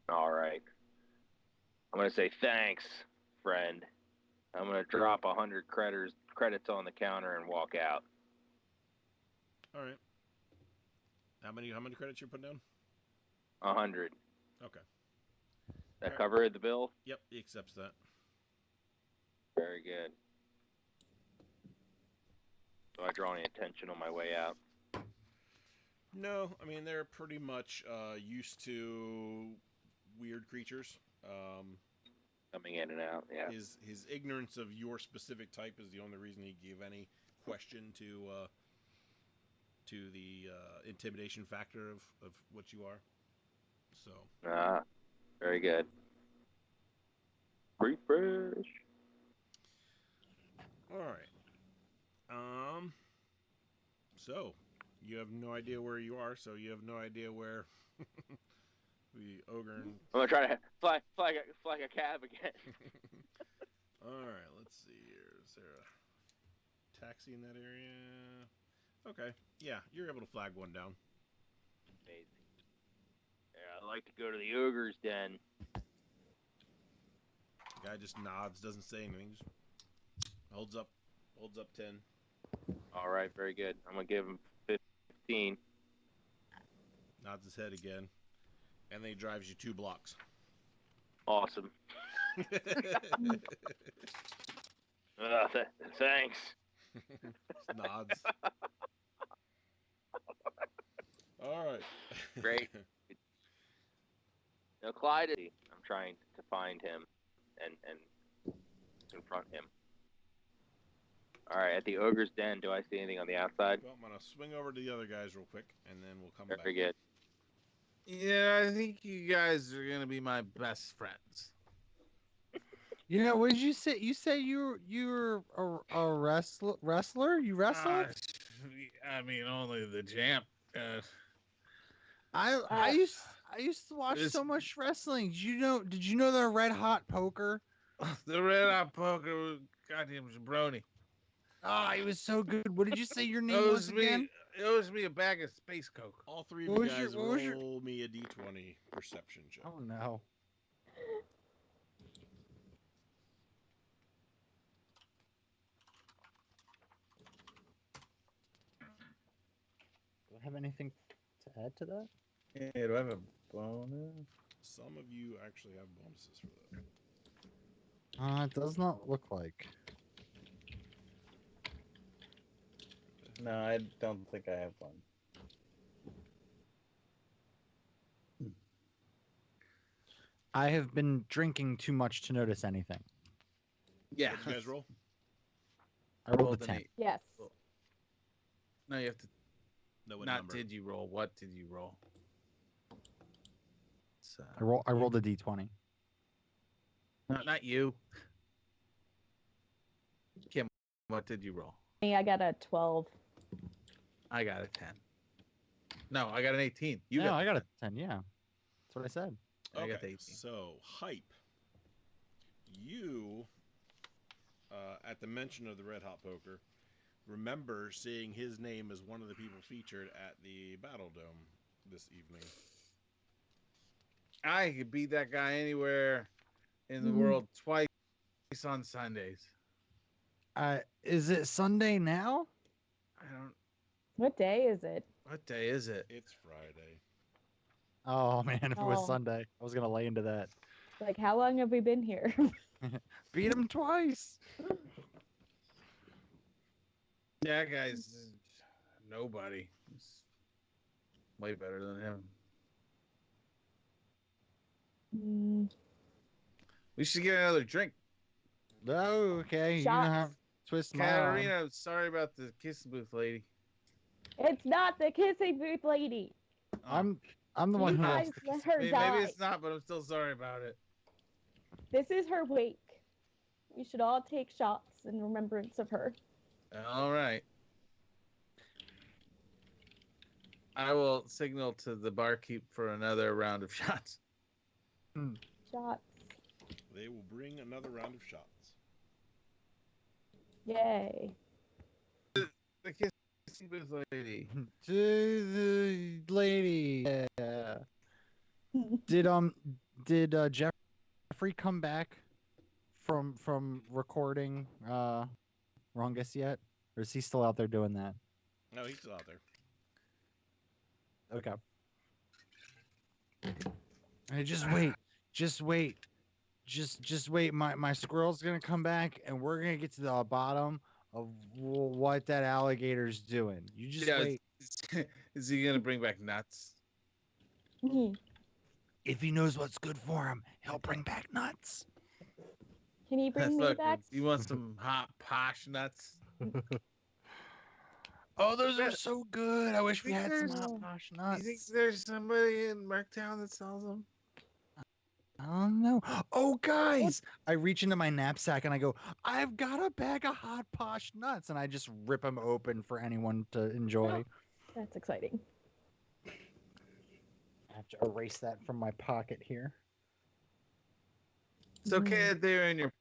All right. I'm gonna say thanks, friend. I'm gonna drop 100 credits on the counter and walk out. All right. How many credits you're putting down? 100. Okay. That cover the bill? Yep, he accepts that. Very good. Do I draw any attention on my way out? No, I mean they're pretty much used to weird creatures. Coming in and out, yeah. His ignorance of your specific type is the only reason he gave any question to to the intimidation factor of what you are. So. Very good. Refresh. All right. So you have no idea where you are. So you have no idea where the ogre. And... I'm gonna try to fly a cab again. All right. Let's see here. Is there a taxi in that area? Okay. Yeah, you're able to flag one down. Amazing. Yeah, I'd like to go to the ogre's den. The guy just nods, doesn't say anything, just holds up 10. All right, very good. I'm gonna give him 15. Nods his head again, and then he drives you 2 blocks. Awesome. Thanks. Nods. All right. Great. Now, Clyde, I'm trying to find him and confront him. All right, at the ogre's den, do I see anything on the outside? Well, I'm gonna swing over to the other guys real quick, and then we'll come back. Very good. Yeah, I think you guys are gonna be my best friends. You know, what did you say? You say you were a wrestler? You wrestle? I mean, only the champ. I used to watch so much wrestling. Did you know the Red Hot Poker? The Red Hot Poker was goddamn jabroni. Oh, he was so good. What did you say your name was again? It owes me a bag of Space Coke. All 3 of you guys roll me a d20 perception check. Oh no. Do I have anything to add to that? Yeah, do I have a bonus? Some of you actually have bonuses for that. It does not look like. No, I don't think I have one. I have been drinking too much to notice anything. Yeah. What did you guys roll? I rolled a 10. Yes. No, you have to. No, what Not number? did you roll? What did you roll? I rolled a d20. No, not you. Kim, what did you roll? I got a 12. I got a 10. No, I got an 18. I got a 10. Yeah, that's what I said. I got the Okay, 18. so hype. You, at the mention of the Red Hot Poker, remember seeing his name as one of the people featured at the Battle Dome this evening. I could beat that guy anywhere in the world twice on Sundays. Is it Sunday now? I don't. What day is it? What day is it? It's Friday. Oh man, if it was Oh. Sunday, I was gonna lay into that. Like, how long have we been here? Beat him twice. Yeah, guys, nobody. He's way better than him. We should get another drink. Oh, okay. You Shots. know how to twist my arm. Katarina, sorry about the kissing booth lady. It's not the kissing booth lady. I'm the one You who guys lost the let kiss. her die. Maybe it's not, but I'm still sorry about it. This is her wake. We should all take shots in remembrance of her. All right. I will signal to the barkeep for another round of shots. Shots. They will bring another round of shots. Yay. The kissing booth lady. To the lady. Yeah. Did Jeffrey come back from recording Wrong Guess yet, or is he still out there doing that? No, he's still out there. Okay. Hey, just wait. Just wait. My squirrel's gonna come back, and we're gonna get to the bottom of what that alligator's doing. You just wait. Is he gonna bring back nuts? If he knows what's good for him, he'll bring back nuts. Can you bring me Look, back? you want some hot posh nuts? Oh, those are so good. I wish we think had some there's- hot posh You think nuts. there's somebody in MercTown that sells them? I don't know. Oh, guys! I reach into my knapsack and I go, I've got a bag of hot posh nuts, and I just rip them open for anyone to enjoy. That's exciting. I have to erase that from my pocket here. It's okay that they're in your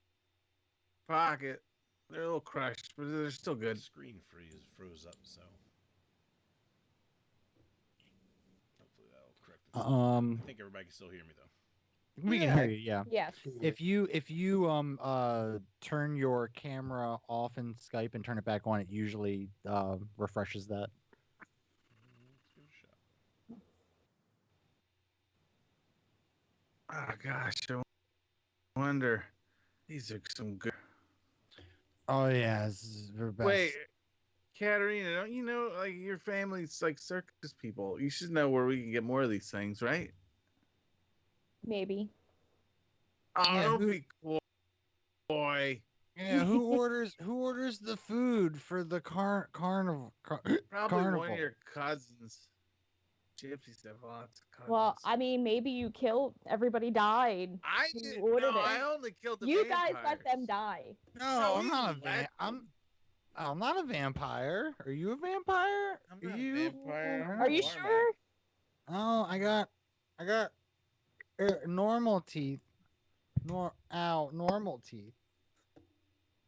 pocket. They're a little crushed, but they're still The good. screen froze up, so hopefully that'll correct it. I think everybody can still hear me though. We can hear you, yeah. Yes. If you turn your camera off in Skype and turn it back on, it usually refreshes that. Let's give it a shot. Oh gosh, I wonder. These are some good. Oh yeah, this is the best. Wait, Katerina, don't you know like your family's like circus people? You should know where we can get more of these things, right? Maybe. Oh, Yeah, don't be boy. Yeah, who orders the food for the carnival? Probably one Carnival. of your cousins. Gypsies have lots of cousins. Well, I mean, maybe you killed. Everybody died. I who did. ordered No, it. I only killed the You vampires. guys let them die. No, I'm we not a let I'm not a vampire. Are you a vampire? I'm Are not you? a vampire. Are you Who am I? sure? Oh, I got normal teeth. Normal teeth.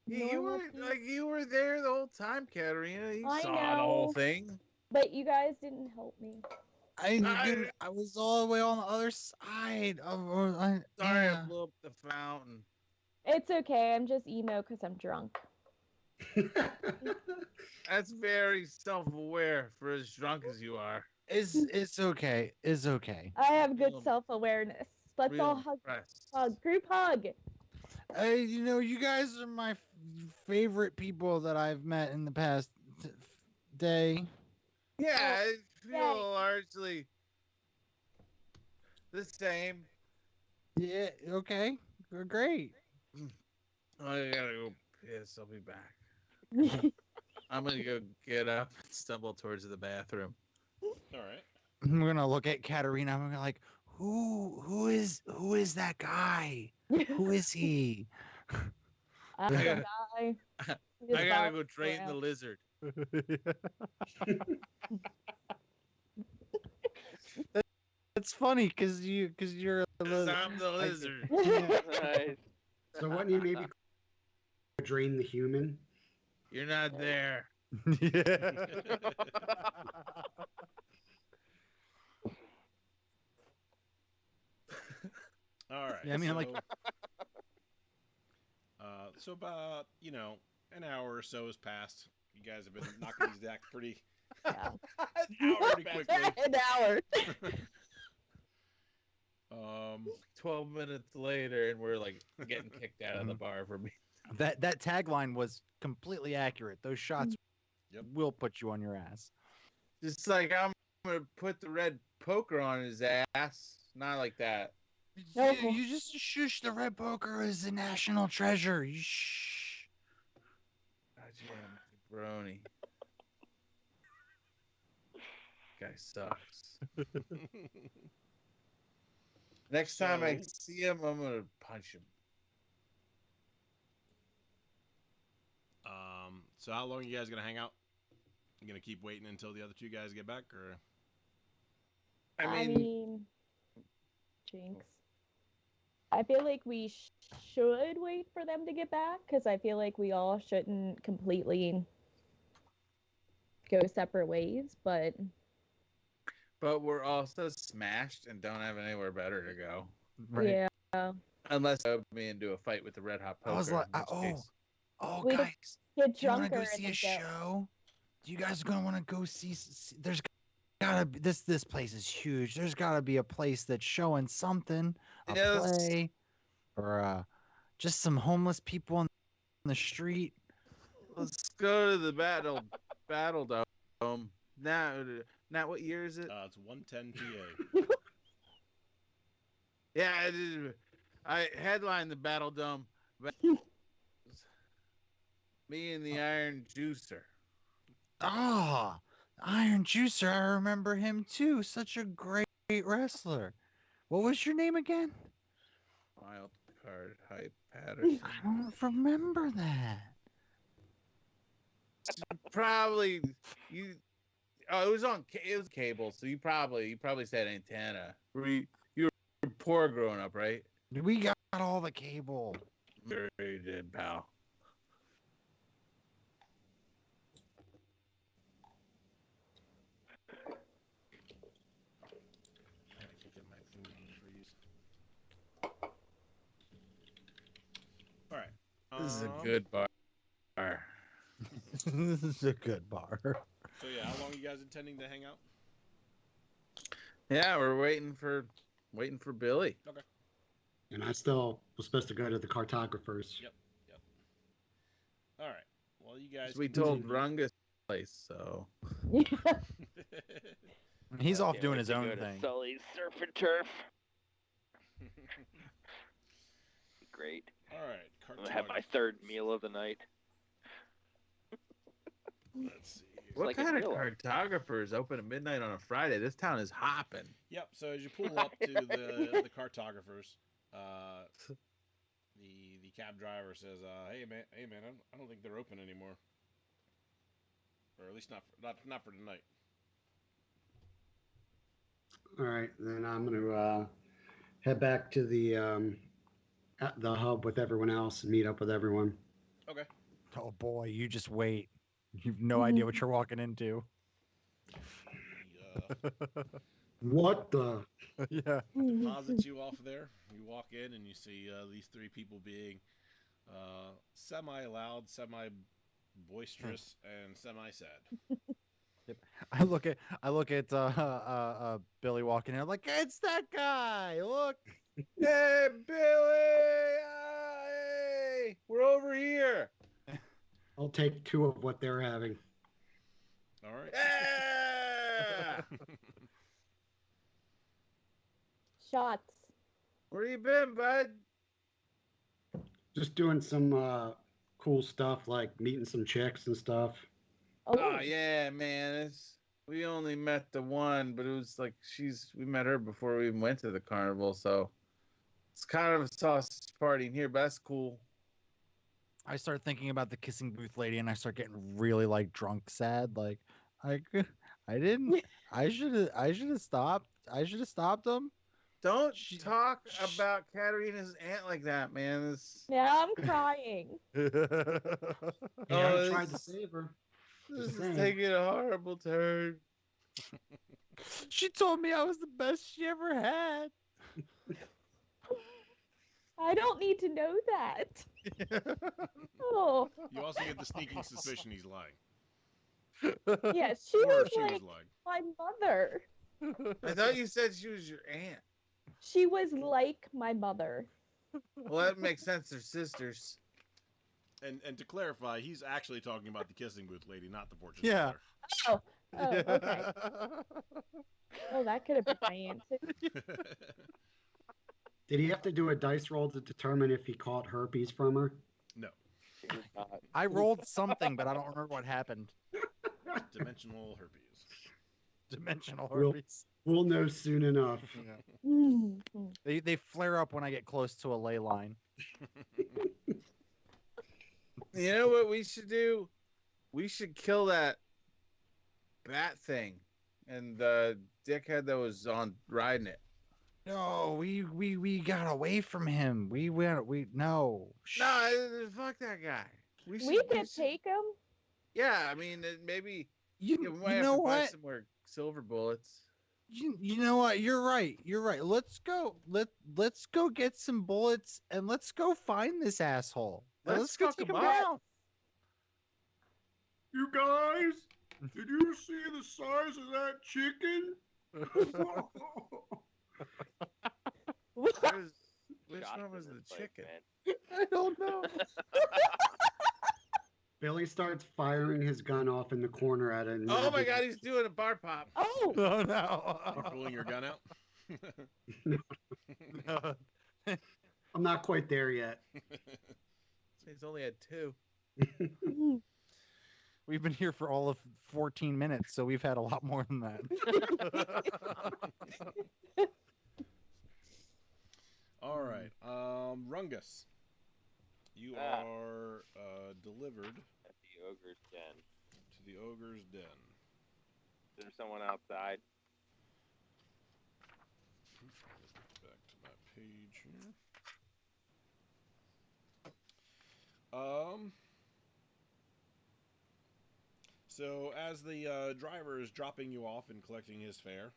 You were Normal like you were there the whole time, Katerina. You I saw the whole know. thing. But you guys didn't help me. I was all the way on the other side of. Sorry, yeah. I blew up the fountain. It's okay. I'm just emo because I'm drunk. That's very self-aware for as drunk as you are. It's okay. It's okay. I have good Real- self-awareness. Let's Real all hug. impressed. Group hug. You guys are my favorite people that I've met in the past day. Yeah, I feel yay. largely the same. Yeah. Okay. Great. I gotta go piss. I'll be back. I'm gonna go get up and stumble towards the bathroom. All right. I'm gonna look at Katerina. I'm gonna like, who is that guy? Who is he? I'm I a gotta- guy. I gotta go drain the lizard. That's funny because you're Cause I'm the lizard. Nice. So wouldn't you maybe drain the human? You're not there. yeah. All right. Yeah, I mean, so, like- so about an hour or so has passed. You guys have been knocking these decks pretty Yeah. pretty quickly. An hour. 12 minutes later, and we're like getting kicked out of the bar for me. That tagline was completely accurate. Those shots will put you on your ass. Just like I'm gonna put the red poker on his ass. Not like that. No. You just shush. The red poker is a national treasure. You shh. Goddamn brony. Guy sucks. Next time I So- see him, I'm gonna punch him. So how long are you guys gonna hang out? You gonna keep waiting until the other two guys get back, or I mean, Jinx. I feel like we should wait for them to get back because I feel like we all shouldn't completely go separate ways. But we're also smashed and don't have anywhere better to go. Right. yeah, Unless I me into a fight with the red hot poker. I was like, in which case- oh, We- guys, get do you want to drunker go and see then a go. show? Do you guys gonna want to go see? There's gotta be this place is huge. There's gotta be a place that's showing something, a Yes. play, or just some homeless people on the street. Let's go to the battle dome. Now what year is it? it's 110 PA. Yeah, I headlined the battle dome. Me and the Iron Juicer. Ah, Iron Juicer. I remember him too. Such a great wrestler. What was your name again? Wild card hype Patterson. I don't remember that. Probably you. Oh, it was on. It was cable, so you probably said antenna. You were poor growing up, right? We got all the cable. Sure you did, pal. I can get my thing to freeze. All right. This is a good bar. This is a good bar. So yeah, how long are you guys intending to hang out? Yeah, we're waiting for Billy. Okay. And I still was supposed to go to the cartographers. Yep. All right. Well, you guys. We told Rungus place, so He's off Can't doing wait his to own go to thing. Sully's Surf and Turf. Great. All right. I'm gonna have my third meal of the night. Let's see. Here. what like in kind of real life. cartographers open at midnight on a Friday? This town is hopping. Yep. So as you pull up to the cartographers, the cab driver says, "Hey man, I don't think they're open anymore, or at least not for tonight." All right, then I'm gonna head back to the hub with everyone else and meet up with everyone. Okay. Oh boy, you just wait. You've no idea what you're walking into. What the? Yeah. Deposits you off there. You walk in and you see these three people being semi-loud, semi-boisterous, and semi-sad. I look at Billy walking in. I'm like, it's that guy. Look. Hey, Billy! Hey, we're over here. I'll take 2 of what they're having. All right. Yeah! Shots. Where you been, bud? Just doing some cool stuff like meeting some chicks and stuff. Oh yeah, man. We only met the one, but it was like we met her before we even went to the carnival, so it's kind of a sausage party in here, but that's cool. I start thinking about the kissing booth lady, and I start getting really like drunk, sad. Like, I didn't. I should have stopped. I should have stopped him. Don't talk about Katarina's aunt like that, man. Now I'm crying. Yeah, I tried to save her. This is taking a horrible turn. She told me I was the best she ever had. I don't need to know that. Oh. You also get the sneaking suspicion he's lying. Yeah, she Or was she like was lying. my mother. I thought you said she was your aunt. She was like my mother. Well, that makes sense. They're sisters. And to clarify, he's actually talking about the kissing booth lady, not the fortune Yeah. teller. Oh, okay. Oh, that could have been my answer. Did he have to do a dice roll to determine if he caught herpes from her? No. I rolled something, but I don't remember what happened. Dimensional herpes. Dimensional We'll- herpes. We'll know soon enough. They flare up when I get close to a ley line. You know what we should do? We should kill that bat thing and the dickhead that was on riding it. No, we got away from him. We no. No, fuck that guy. We can take him. Yeah, I mean maybe You, we you might have know to buy what? some more silver bullets. You know what? You're right. Let's go. Let's go get some bullets and let's go find this asshole. Let's go fuck take him him up. down. You guys, did you see the size of that chicken? Which Shot one was in the his leg, chicken? man. I don't know. Billy starts firing his gun off in the corner at it. Oh my god, he's doing a bar pop. Oh, Oh no. You pulling your gun out? No. I'm not quite there yet. He's only had 2. We've been here for all of 14 minutes, so we've had a lot more than that. All right. Rungus, you are delivered At the ogre's den. to the ogre's den. Is there someone outside? Back to my page here. So as the driver is dropping you off and collecting his fare,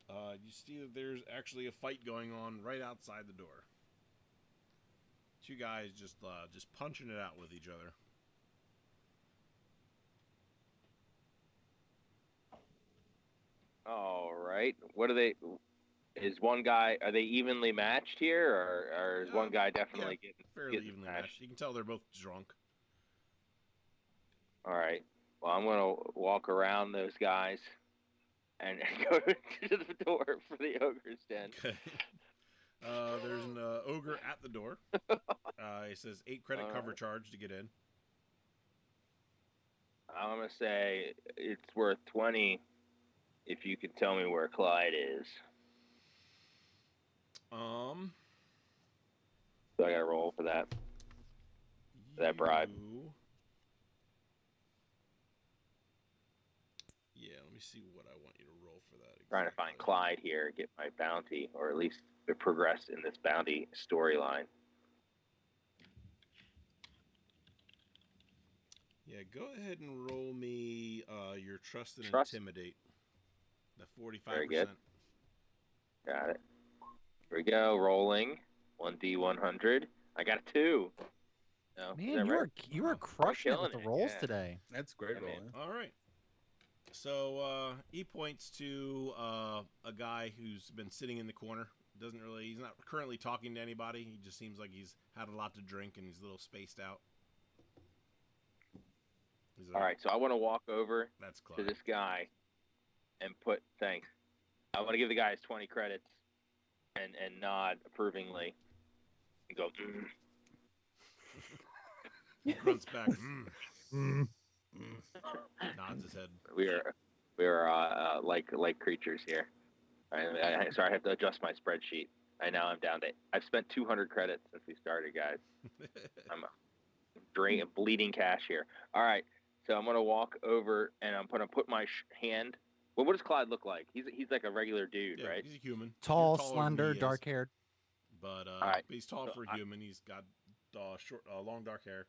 you see that there's actually a fight going on right outside the door. Two guys just punching it out with each other. All right. What are they? Is one guy? Are they evenly matched here, or is one guy definitely fairly getting evenly smashed? matched? You can tell they're both drunk. All right. Well, I'm gonna walk around those guys and go to the door for the ogre's den. Okay. There's an ogre at the door. He says 8 credit cover charge to get in. I'm gonna say it's worth 20 if you can tell me where Clyde is. So I gotta roll for that. That bribe. Yeah, let me see what I want you to roll for that. Trying to find Clyde here, get my bounty, or at least progress in this bounty storyline. Yeah, go ahead and roll me your trust and intimidate. The 45%. Very good. Got it. Here we go. Rolling 1d100. I got a 2. No, man, you are crushing it with the rolls today. That's great rolling. All right. So he points to a guy who's been sitting in the corner. He's not currently talking to anybody. He just seems like he's had a lot to drink and he's a little spaced out. All right, so I want to walk over to this guy and thanks. I want to give the guy his 20 credits and nod approvingly and go, Grunts back. Nods his head. We are like creatures here. Sorry, I have to adjust my spreadsheet. I'm down to. I've spent 200 credits since we started, guys. I'm bleeding cash here. All right, so I'm gonna walk over and I'm gonna put my hand. Well, what does Clyde look like? He's like a regular dude, right? He's a human. Tall, slender, dark-haired. But he's tall for a human. He's got short, long dark hair.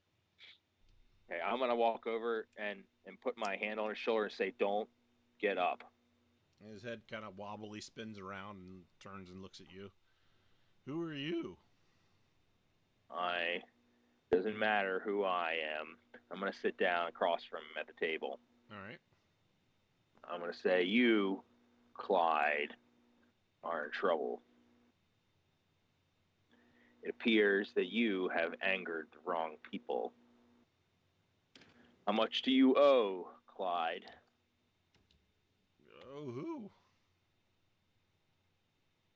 Okay, I'm gonna walk over and put my hand on his shoulder and say, "Don't get up." And his head kind of wobbly spins around and turns and looks at you. Who are you? Doesn't matter who I am. I'm gonna sit down across from him at the table. All right. I'm gonna say, "You, Clyde, are in trouble. It appears that you have angered the wrong people. How much do you owe, Clyde?" Oh, who?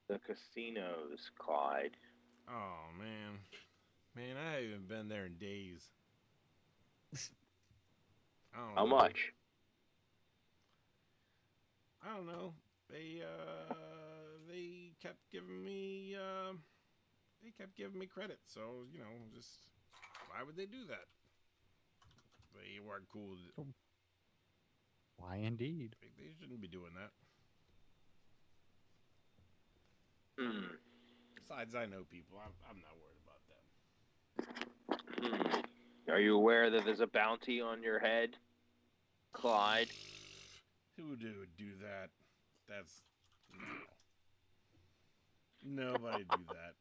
The casinos, Clyde. Oh, man. Man, I haven't been there in days. I don't know. How much? I don't know. They kept giving me credit. So, just why would they do that? They weren't cool. Why indeed? They shouldn't be doing that. Besides, I know people. I'm not worried about them. Are you aware that there's a bounty on your head, Clyde? Who would do that? That's no. Nobody do that.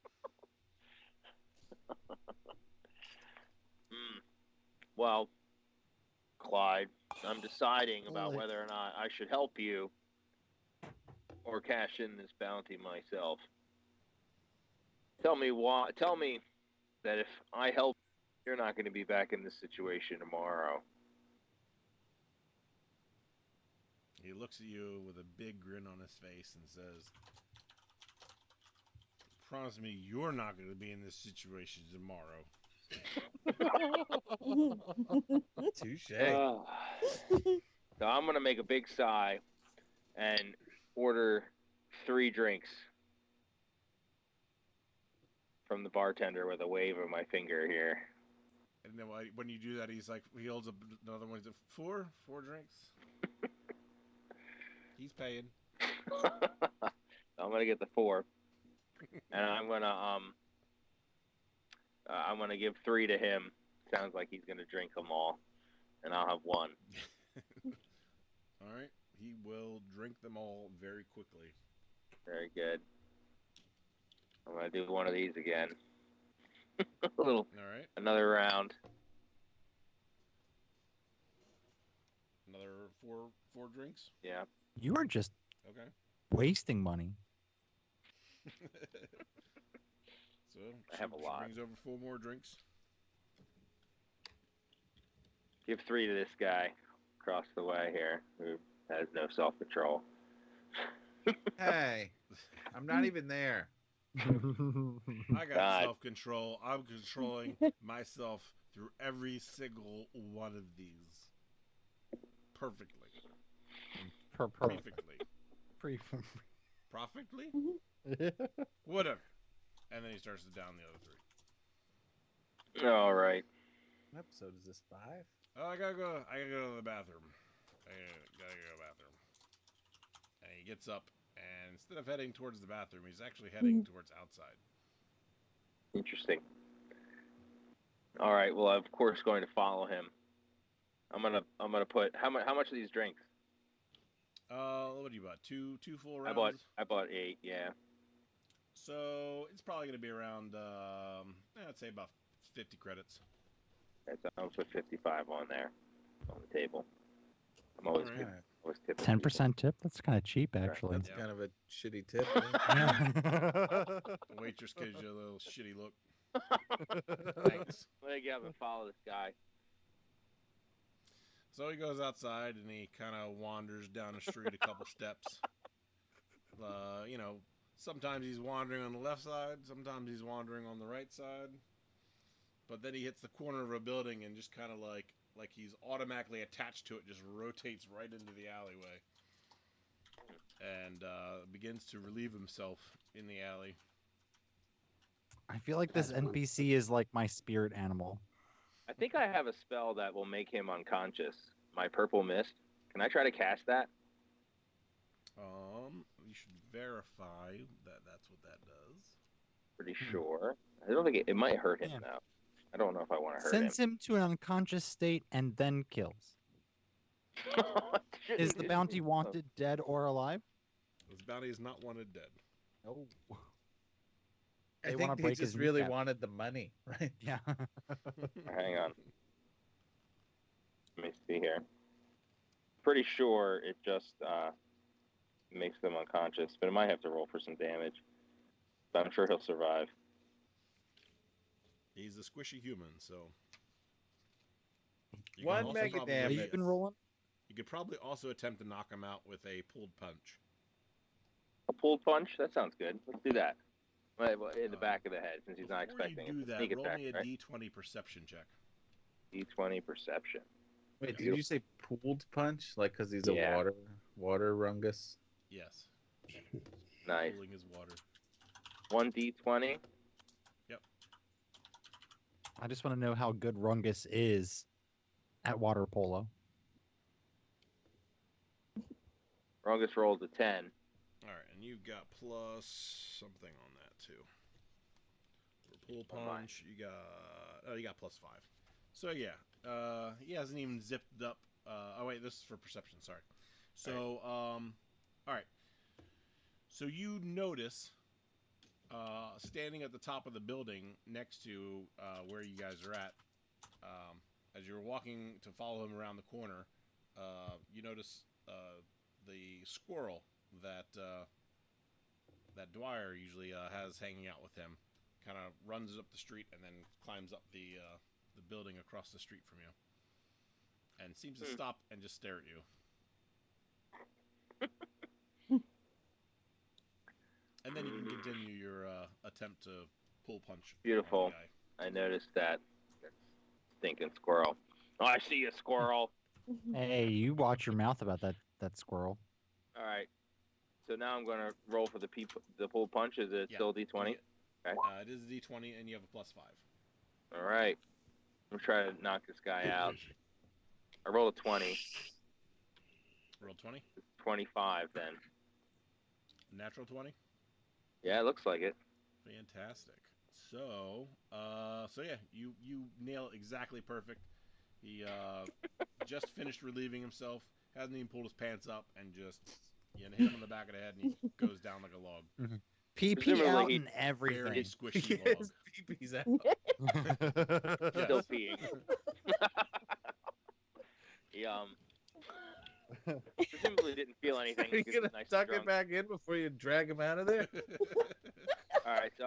Well, Clyde, I'm deciding about whether or not I should help you or cash in this bounty myself. Tell me why. Tell me that if I help, you're not going to be back in this situation tomorrow. He looks at you with a big grin on his face and says, "Promise me you're not going to be in this situation tomorrow." Touche. So I'm gonna make a big sigh and order 3 drinks from the bartender with a wave of my finger here. And then when you do that, he holds up another one. He's like, four drinks. He's paying. I'm gonna get the 4, and I'm gonna give 3 to him. Sounds like he's gonna drink them all, and I'll have 1. All right. He will drink them all very quickly. Very good. I'm gonna do one of these again. All right. Another round. Another four drinks. Yeah. You are just Okay. wasting money. So I have a lot. Brings over 4 more drinks. Give 3 to this guy across the way here who has no self-control. Hey, I'm not even there. I got God. self-control. I'm controlling myself through every single one of these perfectly. Perfectly. Perfectly? Whatever. And then he starts to down the other 3. All right. What episode is this? 5? Oh, I gotta go to the bathroom. I gotta go to the bathroom. And he gets up, and instead of heading towards the bathroom, he's actually heading towards outside. Interesting. All right. Well, I'm of course going to follow him. I'm gonna put how much are these drinks? What do you bought? Two full rounds. I bought 8. Yeah. So it's probably gonna be around I'd say about 50 credits. Okay, so I'll put 55 on there on the table. I'm always All right. always tipping 10% tip? That's kind of cheap, actually. That's Yeah. kind of a shitty tip. The waitress gives you a little shitty look. Thanks. Let me get up and follow this guy. So he goes outside and he kind of wanders down the street a couple steps. Sometimes he's wandering on the left side, sometimes he's wandering on the right side. But then he hits the corner of a building and just kind of like he's automatically attached to it, just rotates right into the alleyway. And begins to relieve himself in the alley. I feel like this NPC is like my spirit animal. I think I have a spell that will make him unconscious. My purple mist. Can I try to cast that? You should verify that that's what that does. Pretty sure. I don't think it might hurt him Yeah. though. I don't know if I want to hurt him. Sends him to an unconscious state and then kills. Is the bounty wanted dead or alive? This bounty is not wanted dead. No. I They think wanna he break just his really kneecap. wanted the money, right? Yeah. Hang on. Let me see here. Pretty sure it just makes them unconscious, but it might have to roll for some damage. But I'm sure he'll survive. He's a squishy human, so. You One can also mega probably- Have damage. you been rolling? You could probably also attempt to knock him out with a pulled punch. A pulled punch? That sounds good. Let's do that. In the back of the head, since he's not Before expecting you do it. that, Sneak roll attack, me a right? D20 perception check. D20 perception. Wait, did you say pooled punch? Like, because he's Yeah. a water rungus? Yes. Nice. Pulling his water. 1D20. I just want to know how good Rungus is at water polo. Rungus rolls a 10. All right, and you've got plus something on that too. For pull On mine. punch, you got plus 5. So yeah, he hasn't even zipped up. This is for perception. Sorry. So all right. So you notice, standing at the top of the building next to where you guys are at, as you're walking to follow him around the corner, you notice the squirrel that Dwyer usually has hanging out with him, kind of runs up the street and then climbs up the building across the street from you, and seems to stop and just stare at you. And then you can continue your attempt to pull punch. Beautiful. On the guy. I noticed that. Stinking squirrel. Oh, I see you, squirrel. Hey, you watch your mouth about that squirrel. All right. So now I'm gonna roll for the pull punch. Is it Yeah. still D20? Okay. It is a D20, and you have a +5. All right. I'm trying to knock this guy out. I rolled a 20. Roll 20. 25 then. Natural 20. Yeah, it looks like it. Fantastic. So yeah, you nail it exactly perfect. He just finished relieving himself, hasn't even pulled his pants up, and just hit him in the back of the head, and he goes down like a log. PP Presumably out he- and everything. Very squishy log. His pee-pee's out. Yes. Still peeing. He presumably didn't feel anything. Are you because he's gonna nice and tuck drunk. it back in before you drag him out of there? All right, so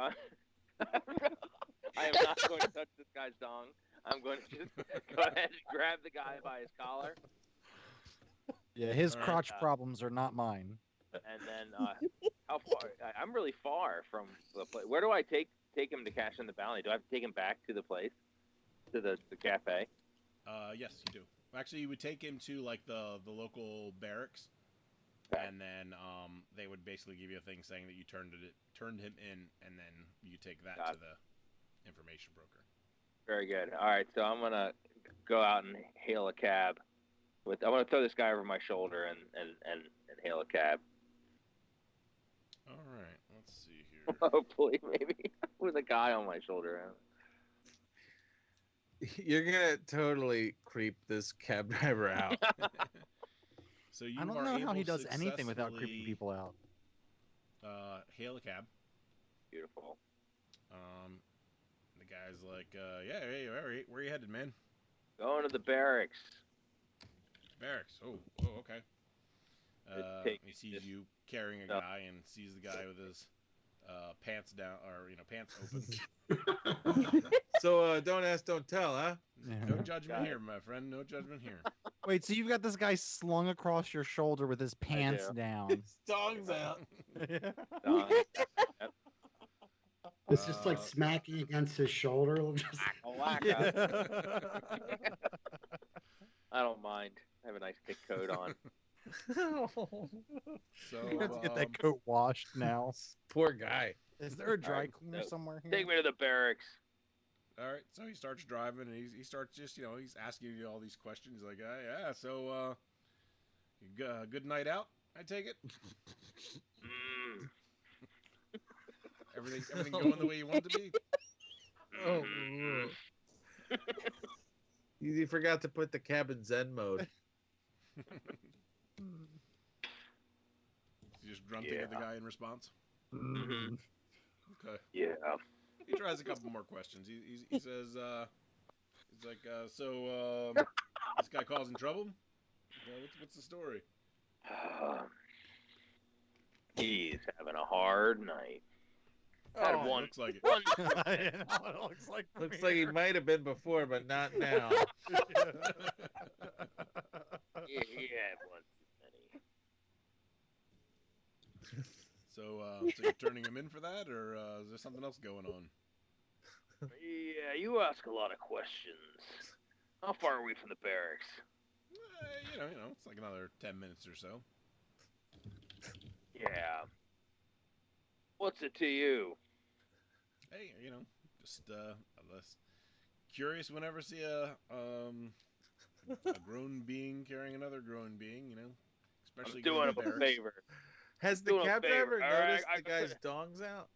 I am not going to touch this guy's dong. I'm going to just go ahead and grab the guy by his collar, Yeah, his All right. crotch problems are not mine. and then how far? I'm really far from the place. Where do I take him to cash in the bounty? Do I have to take him back to the place, to the cafe? Yes, you do. Actually, you would take him to like the local barracks, Okay. and then they would basically give you a thing saying that you turned him in, and then you take that Got to the information broker. Very good. All right, so I'm gonna go out and hail a cab. I'm gonna throw this guy over my shoulder and hail a cab. All right, let's see here. Hopefully, maybe with a guy on my shoulder. You're gonna totally creep this cab driver out. So you I don't are know how able he to does anything without creeping successfully, people out. Hail a cab. Beautiful. The guy's like, yeah, hey, all right, where you headed, man? Going to the barracks. Barracks. Oh, okay. Take He sees this you carrying a stuff. guy and sees the guy with his pants down, or pants open. So don't ask, don't tell, huh? No Yeah. judgment Got here, it. my friend. No judgment here. Wait, so you've got this guy slung across your shoulder with his pants do. down. His dong's out. Dong. It's just like Uh, smacking against his shoulder. Just... Wacka. I don't mind. I have a nice thick coat on. So You have to get that coat washed now. Poor guy. Is there a dry Alright, cleaner so somewhere here? Take me to the barracks. all right. So he starts driving, and he starts just he's asking you all these questions. He's like, yeah. So good night out. I take it. Mm. Everything going the way you want it to be. Oh, Mm. you forgot to put the cab in Zen mode. You just grunting at the guy in response. Mhm. Okay. Yeah. He tries a couple more questions. He says, he's like, so this guy causing trouble? What's the story? He's having a hard night. Had Oh, one. Looks like it. One. I know, it looks like looks like he might have been before, but not now. Yeah, he had one too many. So you're turning him in for that, or is there something else going on? Yeah, you ask a lot of questions. How far are we from the barracks? It's like another 10 minutes or so. Yeah. What's it to you? Hey, just less curious whenever see a grown being carrying another grown being, especially I'm doing going him to a barracks. favor. Has the Doing a cab favor, driver all right? noticed I the guy's could- dong's out?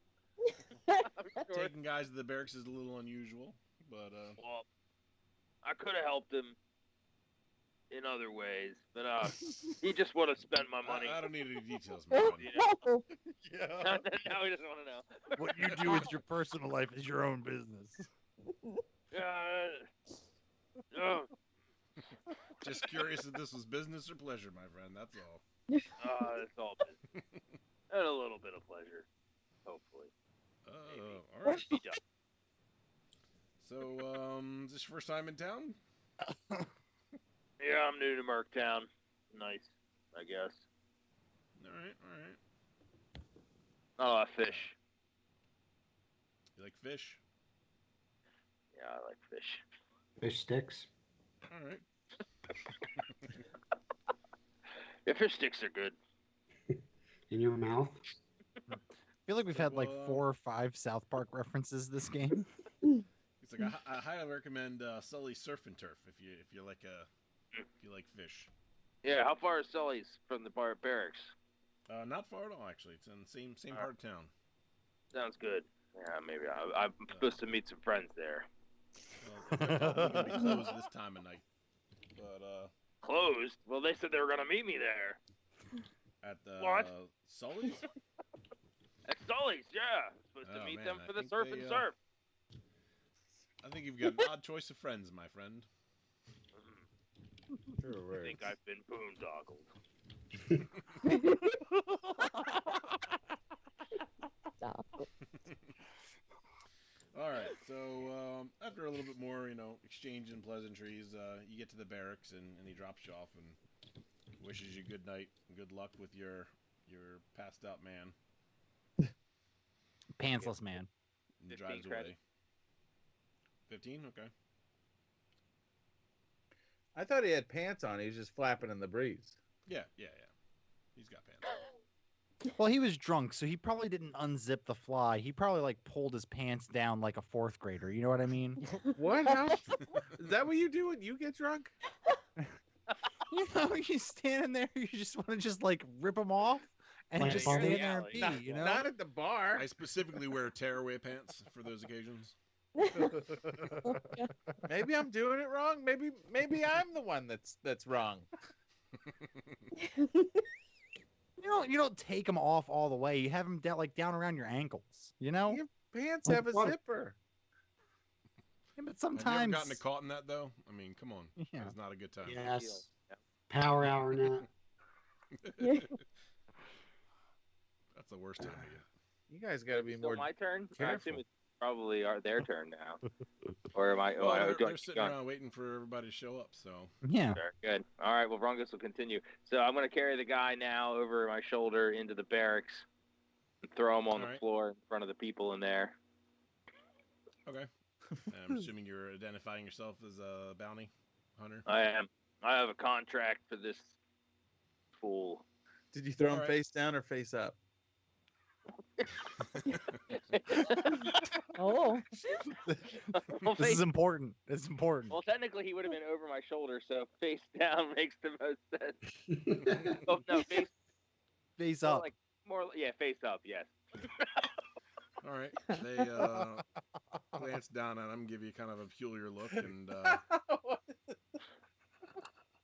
I'm sure. Taking guys to the barracks is a little unusual, but Well, I could have helped him in other ways, but he just would have spent my money. I don't need any details, my friend. Oh, Yeah. Now he doesn't want to know. What you do with your personal life is your own business. Oh, Just curious if this was business or pleasure, my friend. That's all. it's all business. And a little bit of pleasure, hopefully. All right. Be done. So, is this your first time in town? Yeah, I'm new to MercTown. Nice, I guess. All right. Oh, I fish. You like fish? Yeah, I like fish. Fish sticks. All right. Yeah, fish sticks are good. In your mouth. I feel like we've had like 4 or 5 South Park references this game. It's like I highly recommend Sully's Surf and Turf if you like fish. Yeah, how far is Sully's from the barracks? Not far at all, actually. It's in the same part of town. Sounds good. Yeah, maybe I'm supposed to meet some friends there. Well, they're probably gonna be closed this time of night. But Closed? Well, they said they were gonna meet me there. at the What? Sully's. At Sully's, yeah. Supposed to Oh, meet man, them I for the think surf they, and surf. I think you've got an odd choice of friends, my friend. True I words. think I've been boondoggled. Stop. All right, so after a little bit more, exchange and pleasantries, you get to the barracks and he drops you off and wishes you good night and good luck with your passed out man. Pantsless man. And 15 drives credits. away. 15? Okay. I thought he had pants on. He was just flapping in the breeze. Yeah. He's got pants. Well, he was drunk, so he probably didn't unzip the fly. He probably like pulled his pants down like a 4th grader. You know what I mean? What? How? Is that what you do when you get drunk? You know, you standing there, you just want to just like rip them off and Like just Bubbles? stand there and pee. Not- You know? Not at the bar. I specifically wear tearaway pants for those occasions. Maybe I'm doing it wrong. Maybe I'm the one that's wrong. You don't take them off all the way. You have them down around your ankles. You know? Your pants Oh, have a what? zipper. Yeah, but Have you ever sometimes. gotten caught in that though? I mean, come on. Yeah. It's not a good time. Yes. Power hour now. That's the worst time of year. You guys got to be Still more. my turn? I careful. assume it's probably their turn now. Or am I? Well, do I they're keep sitting going? around waiting for everybody to show up. So Yeah. Sure, good. All right, well, Rungus will continue. So I'm going to carry the guy now over my shoulder into the barracks and throw him on All the right. floor in front of the people in there. okay. And I'm assuming you're identifying yourself as a bounty hunter. I am. I have a contract for this fool. Did you throw him All right. face down or face up? Oh. Well, This is important. It's important. well, technically, he would have been over my shoulder, so face down makes the most sense. Oh, no, Face more up. like face up, yes. All right. They glance down at him, give you kind of a peculiar look, and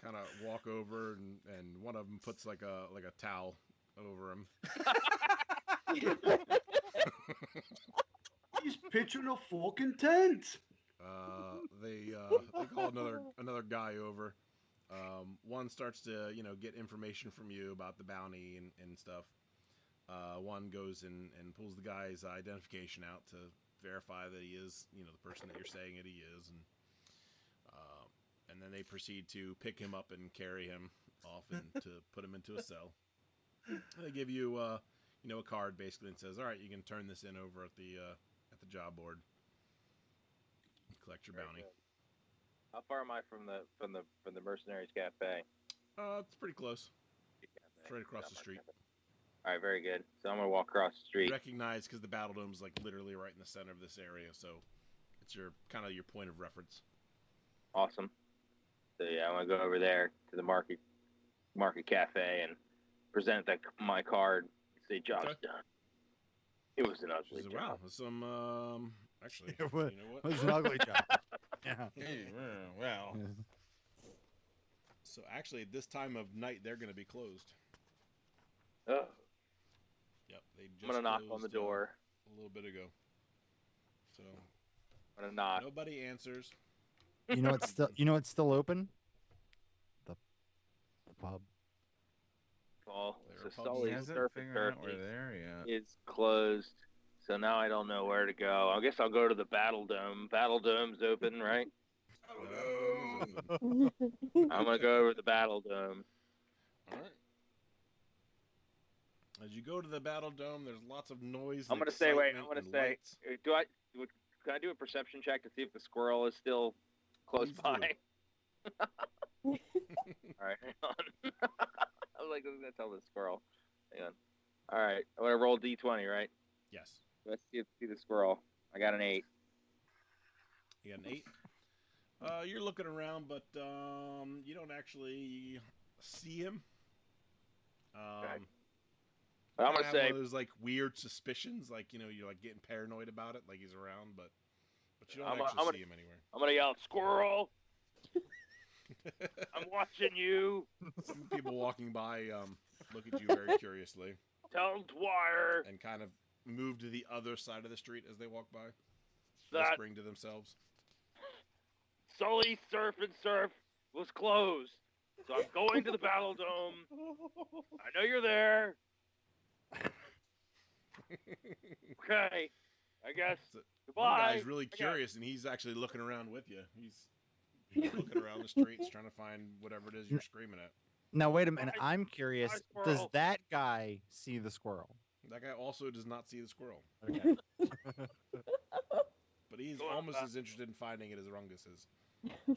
kind of walk over, and one of them puts like a towel over him. He's pitching a fucking tent. They call another guy over. One starts to get information from you about the bounty and stuff. One goes and pulls the guy's identification out to verify that he is the person that you're saying that he is, and then they proceed to pick him up and carry him off and to put him into a cell. They give you a card basically and says, all right, you can turn this in over at the job board. Collect your bounty. Good. How far am I from the Mercenaries Cafe? It's pretty close. It's right across the street. All right, very good. So I'm gonna walk across the You street. recognize because the battle dome's like literally right in the center of this area, so it's your kind of your point of reference. Awesome. So yeah, I'm gonna go over there to the market cafe and present my card. Say job's Okay. done. It was an She ugly says, job. wow, some actually, It was- you know what? It was an ugly job. Yeah. Hey, well. So actually, at this time of night, they're going to be closed. Oh, Yep, they just I'm gonna knock on closed, the door. a little bit ago. So I'm gonna knock. nobody answers. You know it's still open? The pub. Well, There so are pubs. He Sully's hasn't Surf and figured Turf out we're there yet. is closed. So now I don't know where to go. I guess I'll go to the Battle Dome. Battle Dome's open, right? I'm gonna go over to the Battle Dome. All right. As you go to the battle dome, there's lots of noise. I'm and gonna say, wait. excitement I'm gonna and say, lights. can I do a perception check to see if the squirrel is still close Please by? do. All right, hang on. I was like, I'm gonna tell the squirrel. Hang on. All right, I'm gonna roll d20, right? Yes. Let's see the squirrel. I got an 8. You got an 8. You're looking around, but you don't actually see him. Okay. But I'm kind of gonna have say, one of those like weird suspicions, like you're like getting paranoid about it, like he's around, but you don't actually see him anywhere. I'm gonna yell, squirrel! I'm watching you. People walking by look at you very curiously Tell Dwyer and kind of move to the other side of the street as they walk by, that whispering to themselves. Sully Surf and Surf was closed. So I'm going to the Battle Dome. I know you're there. Okay. I guess. So, Goodbye. one guy's really curious, and he's actually looking around with you. He's looking around the streets trying to find whatever it is you're screaming at. Now wait a minute. I'm curious. Bye, Does squirrel. that guy see the squirrel? That guy also does not see the squirrel, Okay. but he's Go on, almost Bob. as interested in finding it as Rungus is. No,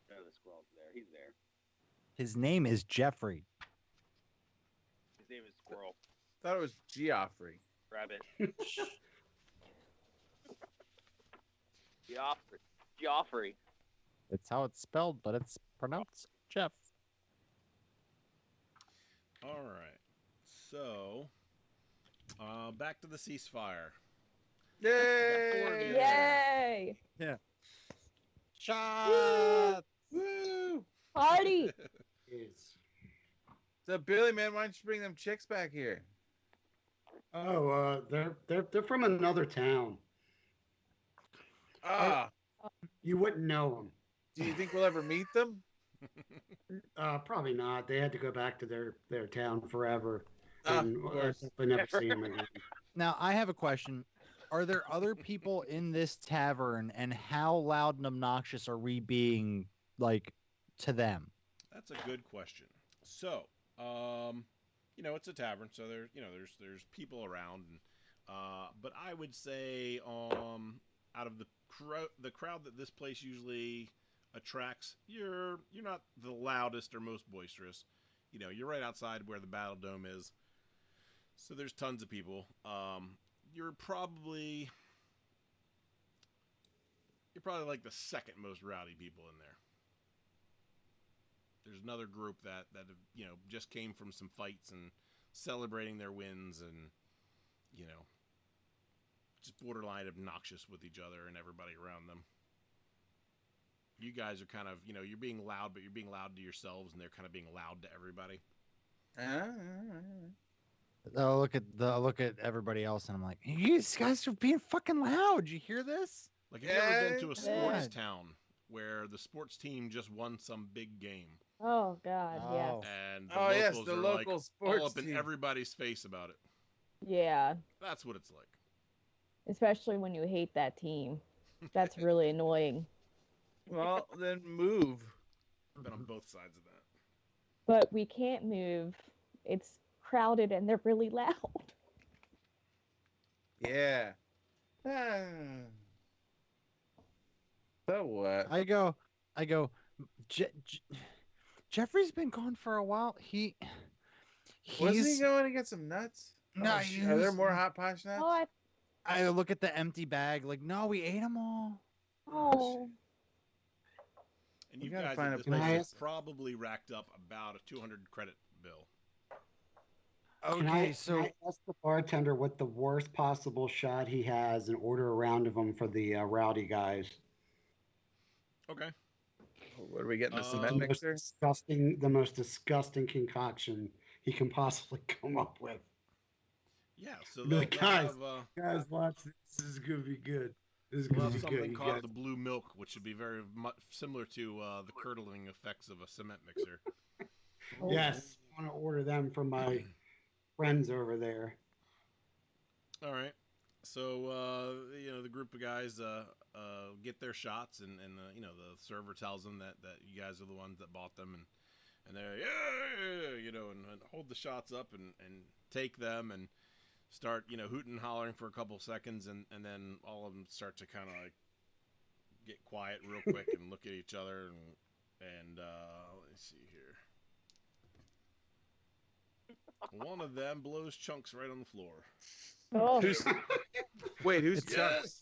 the squirrel's there. He's there. His name is Jeffrey. His name is Squirrel. Thought it was Geoffrey. Rabbit. Geoffrey. It's how it's spelled, but it's pronounced Jeff. All right, so back to the ceasefire. Yay! Yay! Shot! Woo! Party! Is. So Billy, man, why don't you bring them chicks back here? Oh, they're from another town. Ah, You wouldn't know them. do you think we'll ever meet them? Probably not. They had to go back to their town forever, Ah, and of course. I never see them again. Now I have a question. Are there other people in this tavern, and how loud and obnoxious are we being, like, to them? That's a good question. So, it's a tavern, so there's people around, and, but I would say, out of the crowd that this place usually attracts, you're not the loudest or most boisterous. You're right outside where the Battle Dome is, so there's tons of people. You're probably like the second most rowdy people in there. There's another group that just came from some fights and celebrating their wins, and just borderline obnoxious with each other and everybody around them. You guys are kind of you're being loud, but you're being loud to yourselves, and they're kind of being loud to everybody. Oh, look at everybody else, and I'm like, you guys are being fucking loud. You hear this? Like, have you ever been to a sports Yeah. town where the sports team just won some big game, Oh God, yes. Oh. and Oh yes, locals the are local like sports all up in team. everybody's face about it? Yeah. That's what it's like. Especially when you hate that team. That's really annoying. Well, then move. I've been on both sides of that. But we can't move. It's crowded and they're really loud. Yeah. So what? I go, Jeffrey's been gone for a while. Wasn't he He's going to get some nuts? no. Oh, are there more hot posh nuts? Oh, I look at the empty bag, like, no, we ate them all. oh. And We you gotta guys find at a this place. point have Nice. probably racked up about a 200 credit bill. Okay, so Can I ask the bartender what the worst possible shot he has and order a round of them for the rowdy guys? Okay. What are we getting? The cement Um, mixer? The most disgusting concoction he can possibly come up with. Yeah, so Be they'll, like, they'll guys, have guys, watch this. This is gonna be good. This is they'll gonna have be something good. You called guys. the blue milk, which should be very much similar to the curdling effects of a cement mixer. Yes, I want to order them from my friends over there. All right. So the group of guys get their shots, and the server tells them that you guys are the ones that bought them, and they're and hold the shots up and take them and start hooting and hollering for a couple seconds, and then all of them start to kind of like get quiet real quick and look at each other, and And let me see here. One of them blows chunks right on the floor. Oh, Who's wait? Who's It's- Chunks?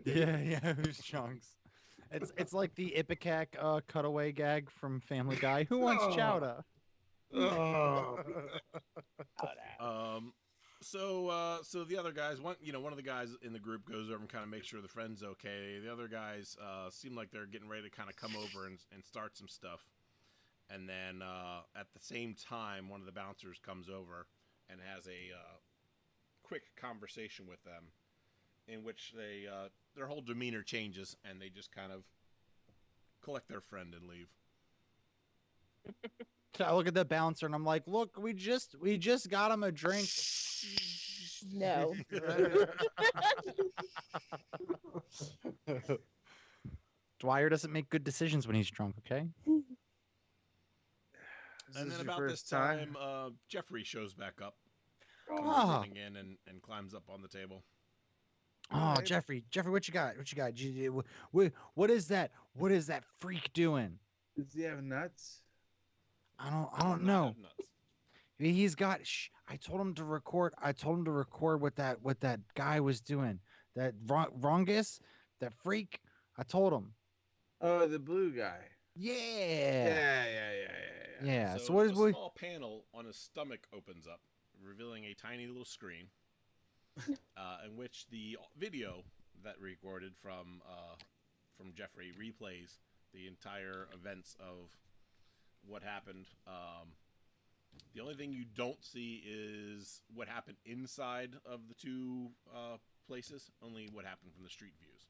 Yeah, who's Chunks? It's like the Ipecac cutaway gag from Family Guy. Who wants Oh. chowder? Oh. So the other guys, one of the guys in the group goes over and kind of makes sure the friend's okay. The other guys seem like they're getting ready to kind of come over and start some stuff. And then at the same time, one of the bouncers comes over and has a quick conversation with them, in which their whole demeanor changes and they just kind of collect their friend and leave. So I look at the bouncer and I'm like, look, we just got him a drink. no. Dwyer doesn't make good decisions when he's drunk, okay? And then your about this first time? time, Jeffrey shows back up, Ah. running in and climbs up on the table. Oh, Right. Jeffrey, what you got? What you got? What is that? What is that freak doing? Does he have nuts? I don't Not know. have nuts. He's got. I told him to record. I told him to record what that guy was doing. That Rongus, that freak. I told him. Oh, the blue guy. Yeah. Yeah. So what is a what? small panel on his stomach opens up, revealing a tiny little screen, in which the video that recorded from Jeffrey replays the entire events of what happened. The only thing you don't see is what happened inside of the two places, only what happened from the street views.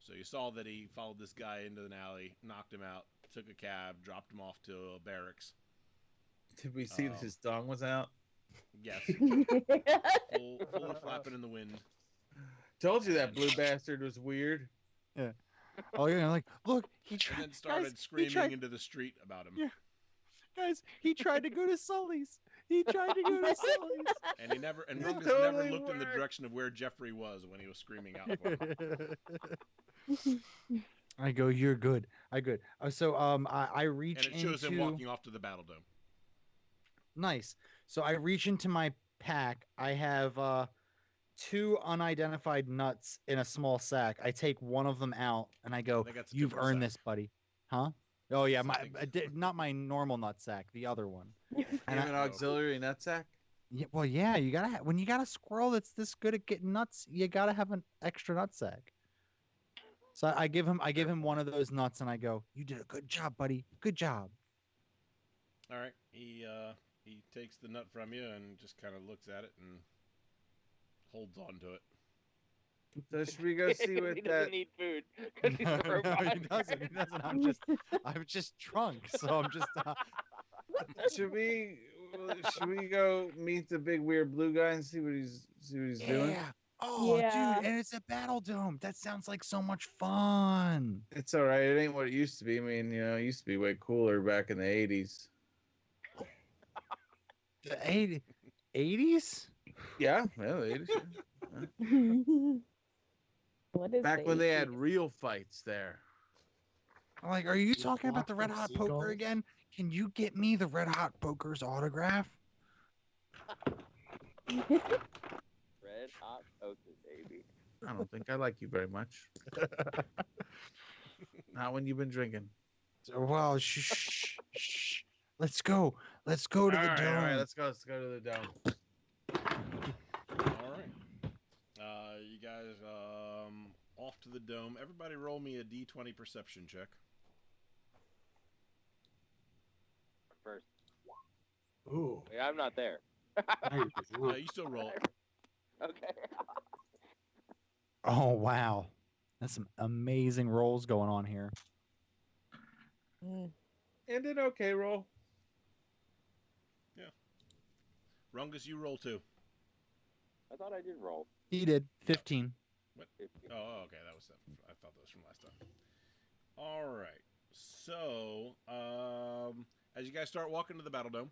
So you saw that he followed this guy into an alley, knocked him out, took a cab, dropped him off to a barracks. Did we see that his dong was out? Yes, fully flapping in the wind. Told you that blue bastard was weird. Yeah. Oh yeah. Like, look, he And tried. then started guys, screaming into the street about him. Yeah. Guys, he tried to go to Sully's. He tried to go to Sully's. And he never, and It Rungus totally never looked in the worked. direction of where Jeffrey was when he was screaming out for him. I go, you're good. I good. I reach And it shows into him walking off to the battle dome. nice. So I reach into my pack. I have 2 unidentified nuts in a small sack. I take one of them out and I go, I think that's a "You've different earned sack. this, buddy." Huh? Oh yeah, I my think- not my normal nut sack, the other one. You And have an auxiliary nutsack? Yeah, well, yeah, you gotta when you got a squirrel that's this good at getting nuts, you gotta have an extra nut sack. So I give him one of those nuts, and I go, "You did a good job, buddy. Good job." All right, he takes the nut from you and just kind of looks at it and holds on to it. So should we go see what he that? doesn't need food because he's a No, robot. he doesn't. He doesn't. I'm just drunk, so I'm just. Should we go meet the big weird blue guy and see what he's doing? Yeah. Oh, Yeah. dude, and it's a battle dome. That sounds like so much fun. It's all right. It ain't what it used to be. I mean, it used to be way cooler back in the 80s. The 80s? Yeah, well, the 80s. What is Back the when they had 80s? real fights there. Like, are you talking about the Flocks Red of Hot Poker seagulls? again? Can you get me the Red Hot Poker's autograph? Red hot poker, baby. I don't think I like you very much. Not when you've been drinking. Well, shh, shh. Let's go. Let's go to the dome. All right, let's go to the dome. All right, you guys off to the dome. Everybody, roll me a D20 perception check. First. Ooh. Wait, I'm not there. Nice. You still roll it. Okay. Oh wow, that's some amazing rolls going on here. Mm. And an okay roll. Rungus, you roll too. I thought I did roll. He did 15. What? Oh, okay, that was. I thought that was from last time. All right. So, as you guys start walking to the battle dome,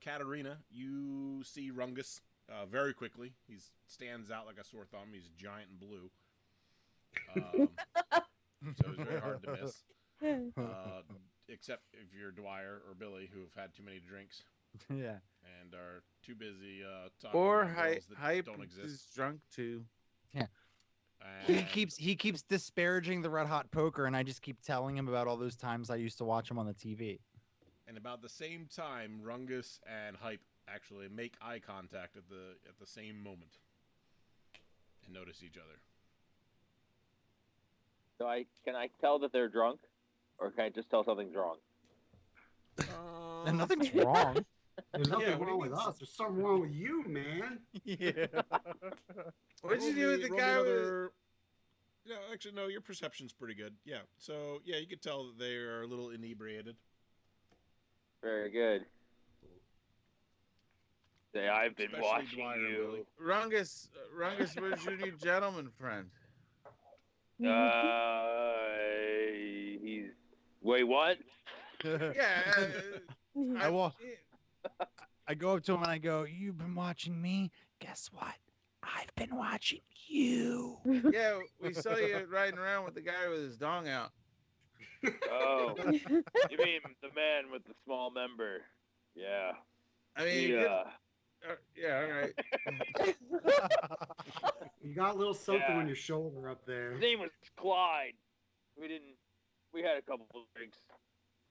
Katarina, you see Rungus very quickly. He stands out like a sore thumb. He's giant and blue. So it's very hard to miss. Except if you're Dwyer or Billy, who have had too many drinks Yeah. and are too busy talking Or about girls that hype don't is exist. drunk too. He And keeps disparaging the Red Hot Poker, and I just keep telling him about all those times I used to watch him on the TV. and about the same time, Rungus and Hype actually make eye contact at the same moment and notice each other. Can I tell that they're drunk, or can I just tell something's wrong? And nothing's wrong. There's nothing what do you wrong with mean? us. There's something wrong with you, man. Yeah. What'd you do with the roll me guy with? another... Yeah, actually, no, your perception's pretty good. Yeah, so, yeah, you could tell that they are a little inebriated. Very good. Say, I've been Especially watching Dwyer and you. Billy. Rungus, where's your new gentleman friend? He's... Wait, what? Yeah, I will. I go up to him and I go, "You've been watching me. Guess what? I've been watching you." yeah, we saw you riding around with the guy with his dong out. Oh, you mean the man with the small member? Yeah. I mean, Yeah. yeah, all right. You got a little something Yeah. on your shoulder up there. His name was Clyde. We had a couple of drinks.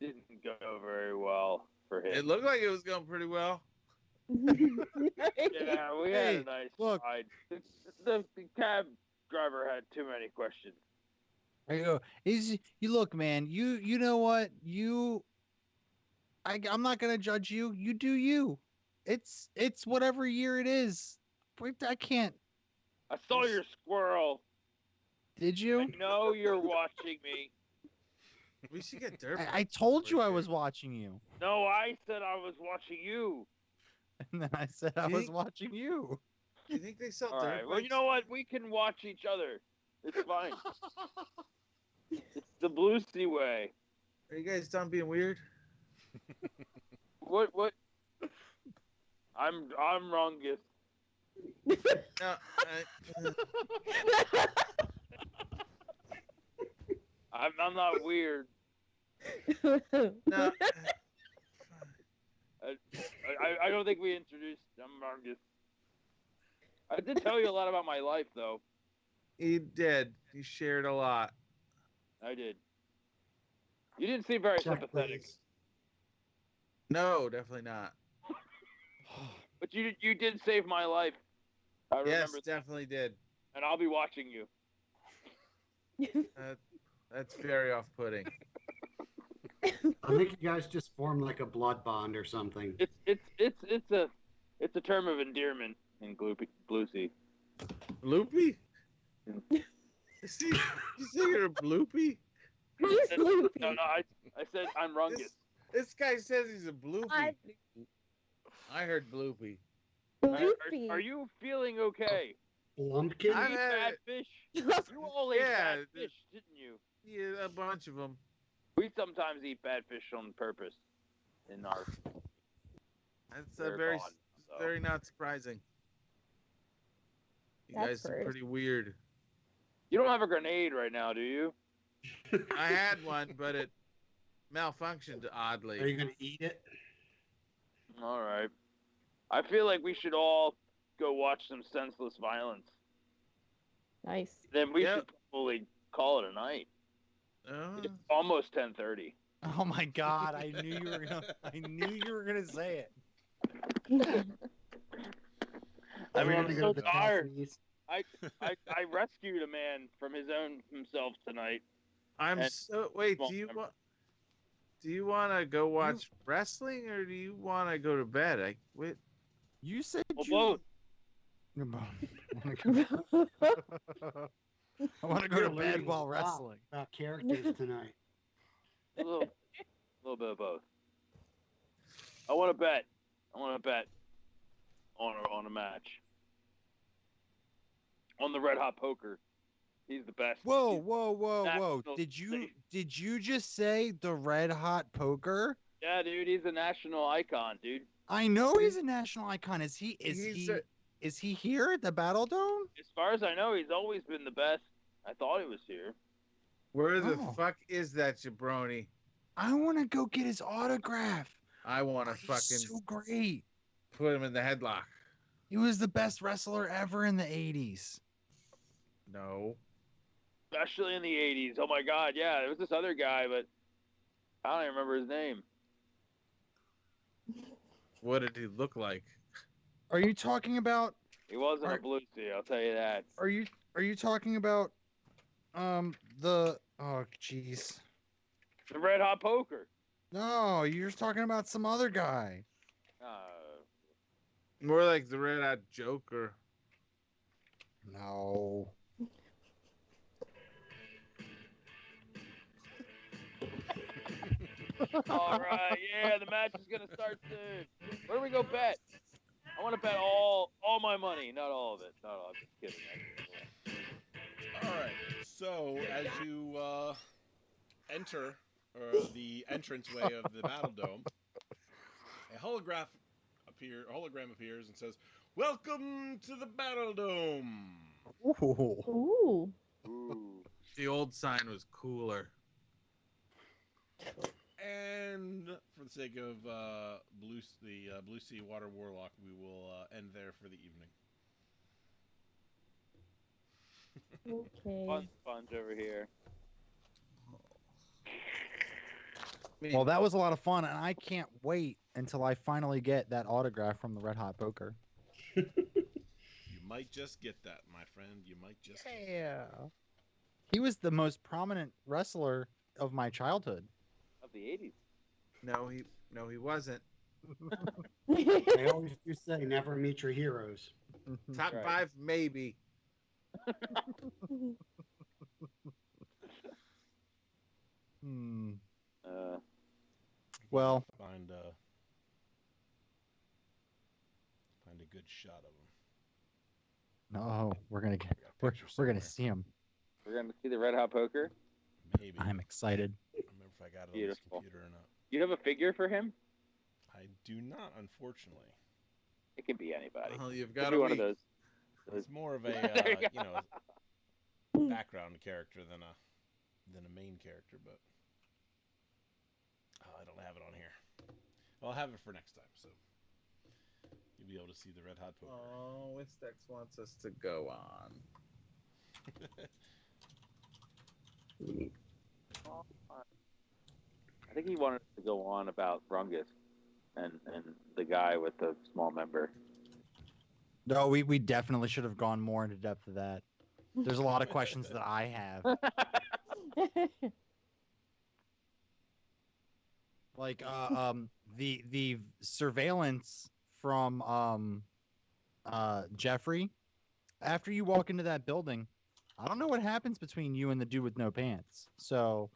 Didn't go very well for him. It looked like it was going pretty well. Yeah, we had Hey, a nice look. ride. The cab driver had too many questions. I go, you look, man, you know what? I'm not gonna judge you. You do you. It's whatever year it is. I can't. I saw your squirrel. Did you? I know you're watching me. We should get dirt. I told you I was watching you. No, I said I was watching you. And then I said I Do you was think- watching you. Do you think they sell All dirt right. Well, you bikes? know what? We can watch each other. It's fine. It's the Bluesy way. Are you guys done being weird? What? I'm Rungus. No, I'm not weird. no. I don't think we introduced. I'm Rungus. I did tell you a lot about my life, though. He did. He shared a lot. I did. You didn't seem very Check, sympathetic, please. No, definitely not. but you did save my life. I Yes, remember that, definitely did. and I'll be watching you. That's very off-putting. I think you guys just formed like a blood bond or something. It's a term of endearment in Bluesy. Bloopy? You say you're a bloopy? He's loopy. No, I said I'm Rungus. This guy says he's a bloopy. I heard bloopy. Loopy. Are you feeling okay? Blumpkin? I've You ate had bad it. fish. You all ate Yeah, bad fish, didn't you? Yeah, a bunch of them. We sometimes eat bad fish on purpose. In our That's They're very, gone, so. very not surprising. You That's guys are first. pretty weird. You don't have a grenade right now, do you? I had one, but it malfunctioned oddly. Are you going to eat it? All right. I feel like we should all go watch some senseless violence. Nice. Then we Yep. should probably call it a night. It's almost 10:30. Oh my God! I knew you were gonna say it. I We're mean, gonna I'm go so to the tired. Japanese. I rescued a man from himself tonight. I'm And so wait. small Do you member. want? Do you want to go watch wrestling or do you want to go to bed? Wait. You said Well, you. both. I want to go You're to bed learning a while lot wrestling. about characters tonight. A little bit of both. I want to bet. On a match. On the Red Hot Poker. He's the best. Whoa! He's national Did you just say the Red Hot Poker? Yeah, dude, he's a national icon, dude. I know he's a national icon. Is he here at the Battle Dome? As far as I know, he's always been the best. I thought he was here. Where the Oh. fuck is that jabroni? I want to go get his autograph. I want to He's fucking so great. put him in the headlock. He was the best wrestler ever in the 80s. No. Especially in the 80s. Oh my God, yeah, there was this other guy, but I don't even remember his name. What did he look like? Are you talking about He wasn't Are- a blue sea, I'll tell you that. are you talking about the oh jeez. The Red Hot Poker. No, you're just talking about some other guy. More like the Red Hot Joker. No. All right, yeah, the match is gonna start soon. Where do we go bet? I want to bet all my money, not all of it. Not all. I'm just kidding. All right. So as you enter the entranceway of the Battle Dome, a hologram appears and says, "Welcome to the Battle Dome." Ooh. Ooh. Ooh. The old sign was cooler. And for the sake of the Blue Sea Water Warlock, we will end there for the evening. Okay. Fun sponge over here. Well, that was a lot of fun, and I can't wait until I finally get that autograph from the Red Hot Poker. You might just get that, my friend. You might just get that. Yeah. He was the most prominent wrestler of my childhood. Of the 80s. No, he wasn't. I always do say, never meet your heroes. Top Right. 5, maybe. Hmm. Uh, Well, Find a good shot of him. no, we're gonna get I got a we're picture gonna somewhere. see him. we're going to see the Red Hot Poker. Maybe. I'm excited. I don't remember if I got it on this Beautiful. computer or not. You have a figure for him? I do not, unfortunately. It can be anybody. Well, you've Could got be a one of week. those. It's more of a There you go. background character than a main character, but I don't have it on here. I'll have it for next time, so you'll be able to see the Red Hot Poker. Oh, Wistex wants us to go on. I think he wanted to go on about Rungus and the guy with the small member. No, we definitely should have gone more into depth of that. There's a lot of questions that I have. Like the surveillance from Jeffrey. After you walk into that building, I don't know what happens between you and the dude with no pants. So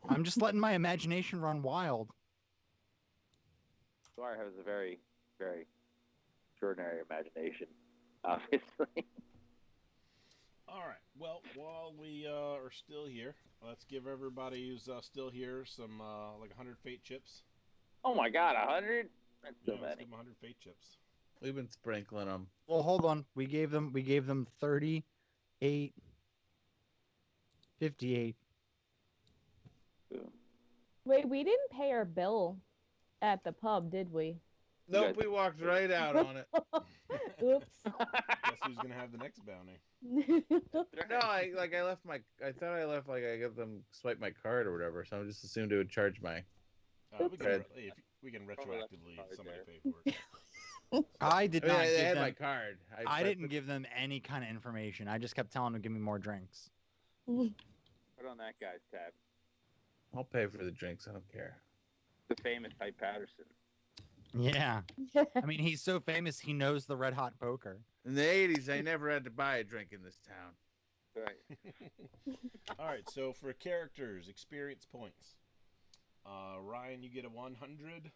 I'm just letting my imagination run wild. Dwyer has a very, very extraordinary imagination, obviously. All right. Well, while we are still here, let's give everybody who's still here some like 100 fate chips. Oh my God, 100? That's so Yeah, let's many. give them 100 fate chips. We've been sprinkling them. Well, hold on. We gave them 38, 58. Wait, we didn't pay our bill at the pub, did we? Nope, we walked right out on it. Oops. Guess who's gonna have the next bounty? No, I thought I left like I got them swipe my card or whatever, so I just assumed it would charge my. We can, we can retroactively somebody pay for it. I did I mean, not they give had them. my card. I didn't give them any kind of information. I just kept telling them to give me more drinks. Put on that guy's tab. I'll pay for the drinks. I don't care. The famous Hype Patterson. Yeah. I mean, he's so famous, he knows the Red Hot Poker. In the '80s, I never had to buy a drink in this town. Right. All right. So for characters, experience points. Ryan, you get a 100.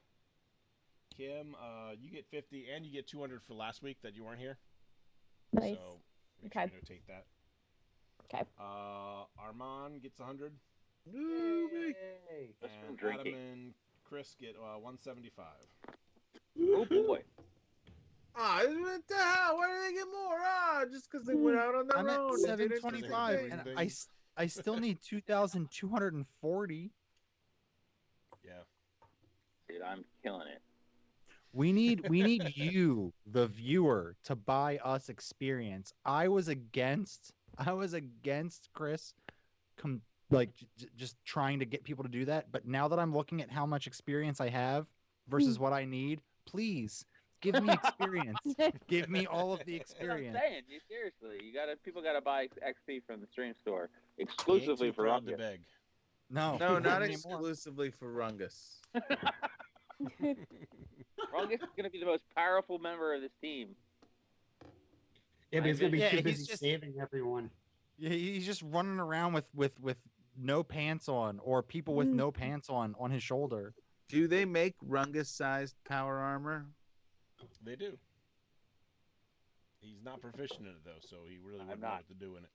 Kim, you get 50, and you get 200 for last week that you weren't here. Nice. So make sure Okay. you notate that. Okay. Armand gets 100. Ooh, Just from And drinking. Adam and Chris get 175. Oh boy. Ah, what the hell? Why do they get more? Ah, just because they went out on their I'm at own. and did interesting 725, things. and I still need 2,240. Yeah. Dude, I'm killing it. We need you, the viewer, to buy us experience. I was against Chris like just trying to get people to do that, but now that I'm looking at how much experience I have versus what I need, please give me experience. Give me all of the That's what I'm experience. saying. Seriously, people gotta buy XP from the stream store He ain't exclusively too for proud to Rungus. beg. No, No, not anymore. exclusively for Rungus. Rungus is gonna be the most powerful member of this team. Yeah, but he's gonna be Yeah, too he's busy just- saving everyone. Yeah, he's just running around with no pants on, or people with no pants on his shoulder. Do they make Rungus-sized power armor? They do. He's not proficient in it though, so he really wouldn't know not. what to do in it.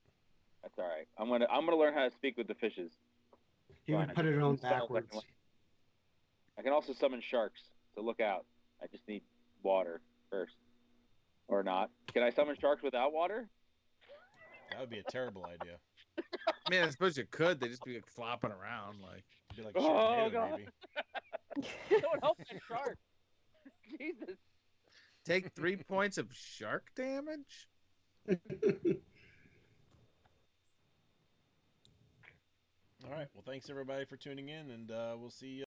That's all right. I'm gonna learn how to speak with the fishes. He would Fine. put it on Sounds like backwards. I can also summon sharks, so look out. I just need water first, or not. Can I summon sharks without water? That would be a terrible idea. Man, I suppose you could. They just be like, flopping around like. It'd be like Oh, Sharknado, God. maybe. Don't help that shark. Jesus. Take 3 points of shark damage? All right. Well, thanks everybody for tuning in, and we'll see you